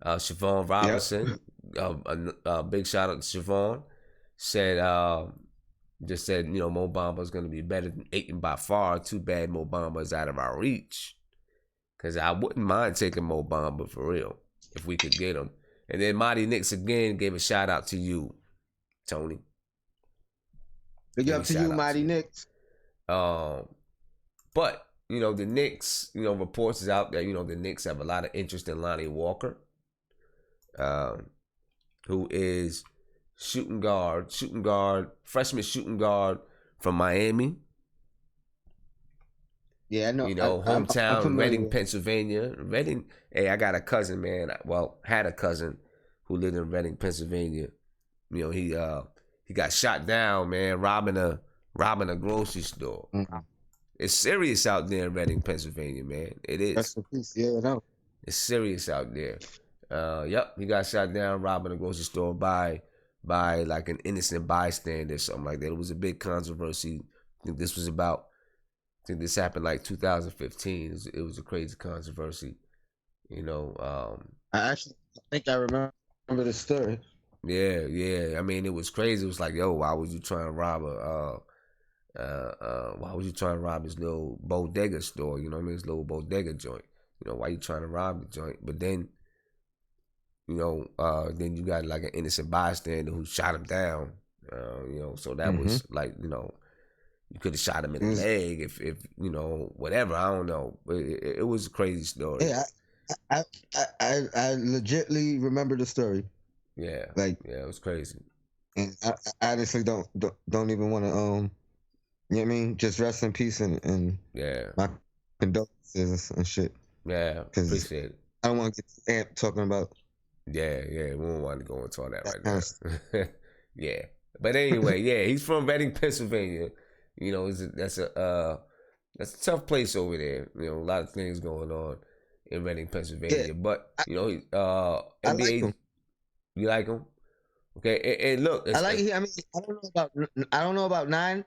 Siobhan Robinson, a big shout out to Siobhan. Said, just said, you know, Mo Bamba is going to be better than Ayton by far. Too bad Mo Bamba is out of our reach. Because I wouldn't mind taking Mo Bamba for real if we could get him. And then Monty Knicks again gave a shout out to you, Tony. Big up to you, Mighty Knicks. But, you know, the Knicks, you know, reports is out there, you know, the Knicks have a lot of interest in Lonnie Walker, who is freshman shooting guard from Miami. Yeah, I know. You know, hometown, Reading, Pennsylvania. Reading, hey, I got a cousin, man. Well, had a cousin who lived in Reading, Pennsylvania. You know, he got shot down, man, robbing a robbing a grocery store. Mm-hmm. It's serious out there in Reading, Pennsylvania, man. It is. That's the piece. Yeah, no. It's serious out there. Yep, he got shot down robbing a grocery store by like an innocent bystander or something like that. It was a big controversy. I think this happened like 2015. It was a crazy controversy. You know, I think I remember the story. Yeah. I mean, it was crazy. It was like, yo, why was you trying to rob why was you trying to rob his little bodega store? You know what I mean? His little bodega joint. You know, why you trying to rob the joint? But then, you know, then you got like an innocent bystander who shot him down. You know, so that was like, you know, you could have shot him in the leg if you know, whatever. I don't know. But it was a crazy story. Yeah, I legitly remember the story. Yeah, like it was crazy. And I honestly don't even want to you know what I mean? Just rest in peace and my condolences and shit. Yeah, appreciate it. I don't want to get amped talking about. Yeah, we don't want to go into all that right now. Yeah, but anyway, yeah, he's from Reading, Pennsylvania. You know, that's a tough place over there. You know, a lot of things going on in Reading, Pennsylvania. Yeah, but you know, NBA. I like him. You like him? Okay, and look, I like. I mean, I don't know about 9.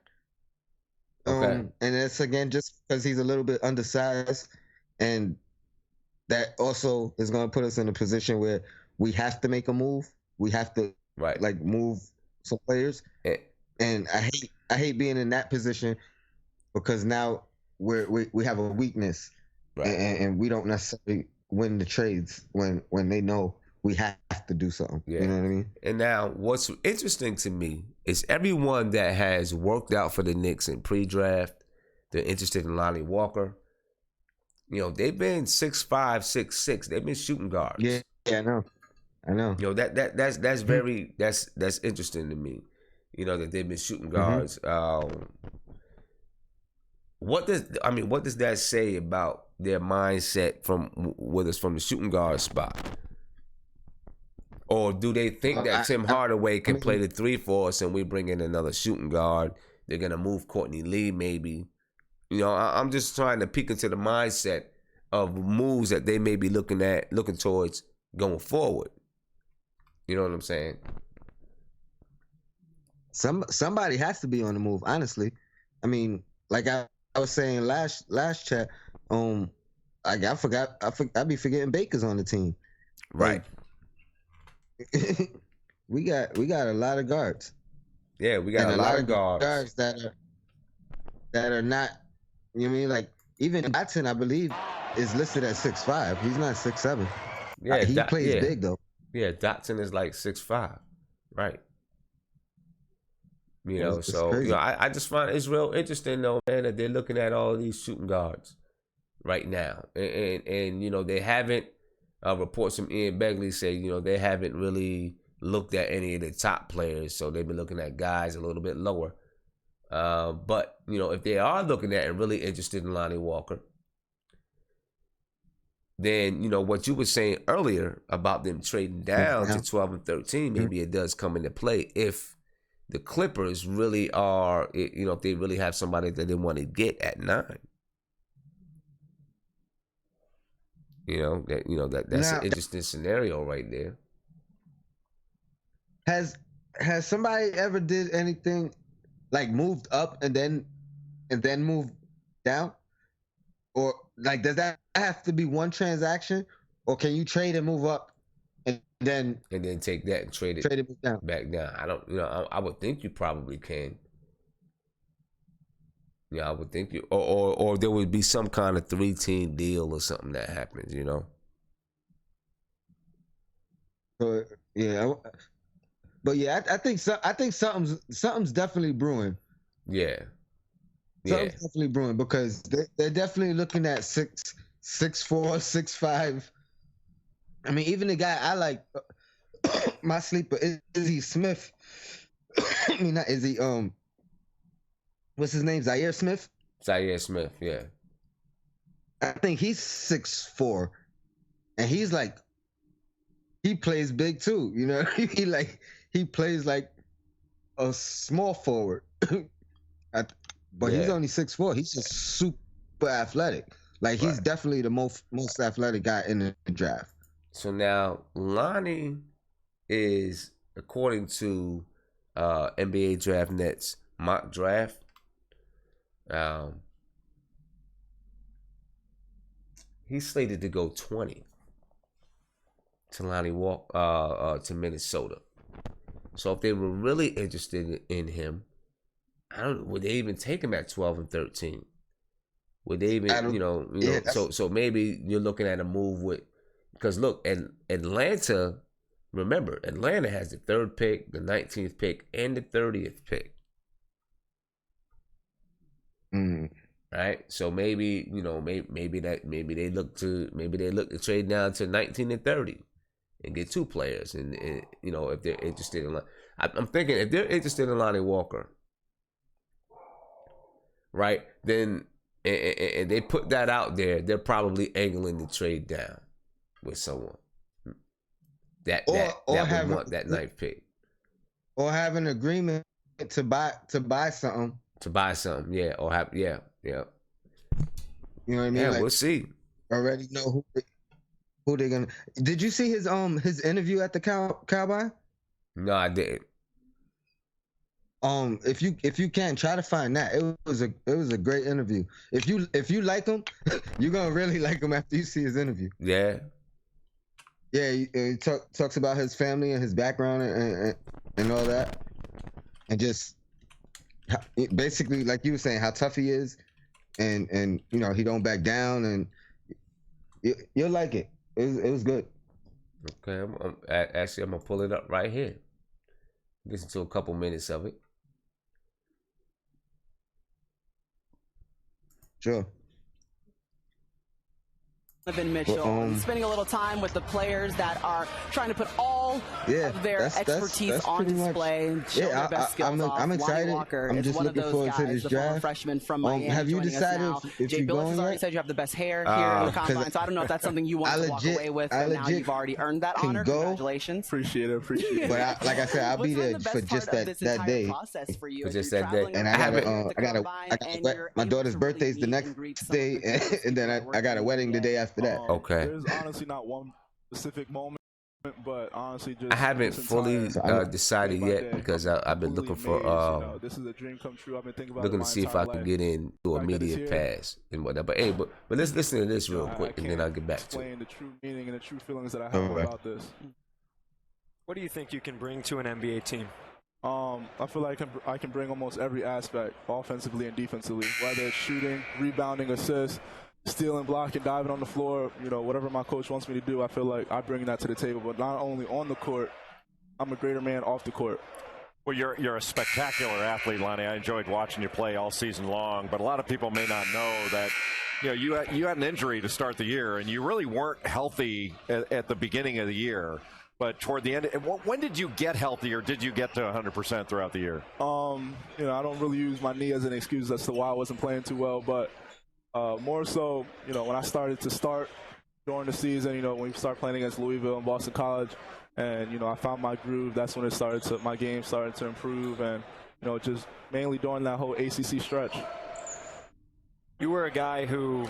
Okay. And that's again just because he's a little bit undersized, and that also is going to put us in a position where we have to make a move. We have to like move some players, and I hate being in that position because now we have a weakness, and we don't necessarily win the trades when they know we have to do something. Yeah. You know what I mean? And now what's interesting to me is everyone that has worked out for the Knicks in pre-draft, they're interested in Lonnie Walker. You know, they've been 6'5", 6'6". They've been shooting guards. Yeah, I know. You know, that's very that's interesting to me. You know, that they've been shooting guards. What does that say about their mindset from the shooting guard spot? Or do they think that Tim Hardaway can play the 3 for us and we bring in another shooting guard? They're going to move Courtney Lee maybe. You know, I'm just trying to peek into the mindset of moves that they may be looking towards going forward. You know what I'm saying? Somebody has to be on the move, honestly. I mean, like I was saying last chat, like I be forgetting Baker's on the team. Right. Like, we got a lot of guards. Yeah, we got a lot of guards that are not. You know what I mean? Like even Dotson, I believe, is listed at 6'5". He's not 6'7". Yeah, he plays big though. Yeah, Dotson is like 6'5". Right. You know, it's so crazy. you know, I just find it's real interesting though, man, that they're looking at all these shooting guards right now, and you know they haven't. Reports from Ian Begley say, you know, they haven't really looked at any of the top players, so they've been looking at guys a little bit lower. But, you know, if they are looking at and really interested in Lonnie Walker, then, you know, what you were saying earlier about them trading down to 12 and 13, maybe it does come into play if the Clippers really are, you know, if they really have somebody that they want to get at 9. You know, that's now, an interesting scenario right there. Has somebody ever did anything like moved up and then moved down? Or like does that have to be one transaction? Or can you trade and move up and then take that and trade it down. back down? I don't, you know, I would think you probably can. Yeah, I would think you, or there would be some kind of 3-team deal or something that happens, you know. So yeah, but yeah, I think something's definitely brewing. Yeah, something's definitely brewing because they're definitely looking at 6'4", 6'5". I mean, even the guy I like, my sleeper, Izzy Smith. I mean, not Izzy. What's his name? Zaire Smith? Zaire Smith, yeah. I think he's 6'4", and he's like, he plays big too. You know, he plays like a small forward. But he's only 6'4". He's just super athletic. Like he's definitely the most athletic guy in the draft. So now Lonnie is, according to NBA Draft Net's mock draft, he's slated to go 20 to Lonnie Walker to Minnesota. So if they were really interested in him, would they even take him at 12 and 13? Would they even, so maybe you're looking at a move with, because look, Atlanta, remember, Atlanta has the 3rd pick, the 19th pick, and the 30th pick. Right? So maybe, maybe they look to trade down to 19 and 30 and get 2 players. And if they're interested in, I'm thinking if they're interested in Lonnie Walker, right, then and they put that out there, they're probably angling to trade down with someone that would want that 9th pick, or have an agreement to buy something. To buy something, yeah, or have yeah. You know what I mean? Yeah, we'll see. Already know who they're gonna. Did you see his interview at the Cowboy? No, I didn't. If you can, try to find that. It was a great interview. If you like him, you're gonna really like him after you see his interview. Yeah. Yeah, he talks about his family and his background and all that, and just basically, like you were saying, how tough he is, and he don't back down, and you'll like it. It was good. Okay, I'm gonna pull it up right here. Listen to a couple minutes of it. Sure. Donovan Mitchell, spending a little time with the players that are trying to put all of their expertise on display and show their best skills off. I'm excited. Lonnie Walker I'm is just one looking of those forward guys, to this the draft. former freshman from Miami. Have you decided if Jay you're Billis going has already yet? said you have the best hair here in the combine, so I don't know if that's something you want to walk away with, but now you've already earned that honor. Congratulations. Appreciate it. But like I said, I'll be there for just that day. For just that day. And my daughter's birthday is the next day, and then I got a wedding the day after that. Okay. There's honestly not one specific moment, but honestly, just I haven't fully decided yet because I've been looking for this is a dream come true. I've been thinking about looking to see if I can get in through immediate pass and whatnot. But but let's listen to this real quick and then I'll get back to it. Explain the true meaning and the true feelings that I have about this. What do you think you can bring to an NBA team? I feel like I can bring almost every aspect, offensively and defensively, whether it's shooting, rebounding, assists, stealing, blocking, diving on the floor, whatever my coach wants me to do, I feel like I bring that to the table. But not only on the court, I'm a greater man off the court. Well, you're a spectacular athlete, Lonnie. I enjoyed watching you play all season long, but a lot of people may not know that you had an injury to start the year, and you really weren't healthy at the beginning of the year. But toward the end, when did you get healthy, or did you get to 100% throughout the year? I don't really use my knee as an excuse as to why I wasn't playing too well, but more so, when I started to start during the season, when we start playing against Louisville and Boston College, and I found my groove. That's when my game started to improve, and just mainly during that whole ACC stretch. You were a guy who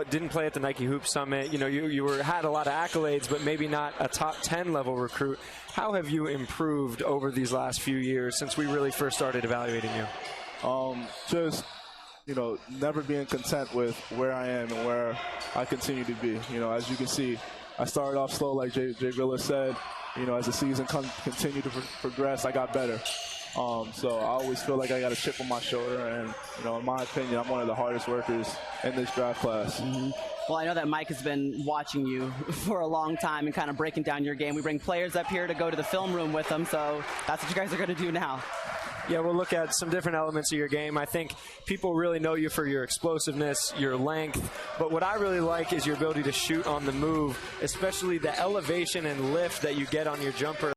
didn't play at the Nike Hoop Summit. You had a lot of accolades, but maybe not a top 10 level recruit. How have you improved over these last few years since we really first started evaluating you? Just never being content with where I am and where I continue to be. As you can see, I started off slow, like Jay Billis said. As the season continued to progress, I got better. So I always feel like I got a chip on my shoulder, and in my opinion, I'm one of the hardest workers in this draft class. Mm-hmm. Well, I know that Mike has been watching you for a long time and kind of breaking down your game. We bring players up here to go to the film room with them, so that's what you guys are going to do now. Yeah, we'll look at some different elements of your game. I think people really know you for your explosiveness, your length, but what I really like is your ability to shoot on the move, especially the elevation and lift that you get on your jumper.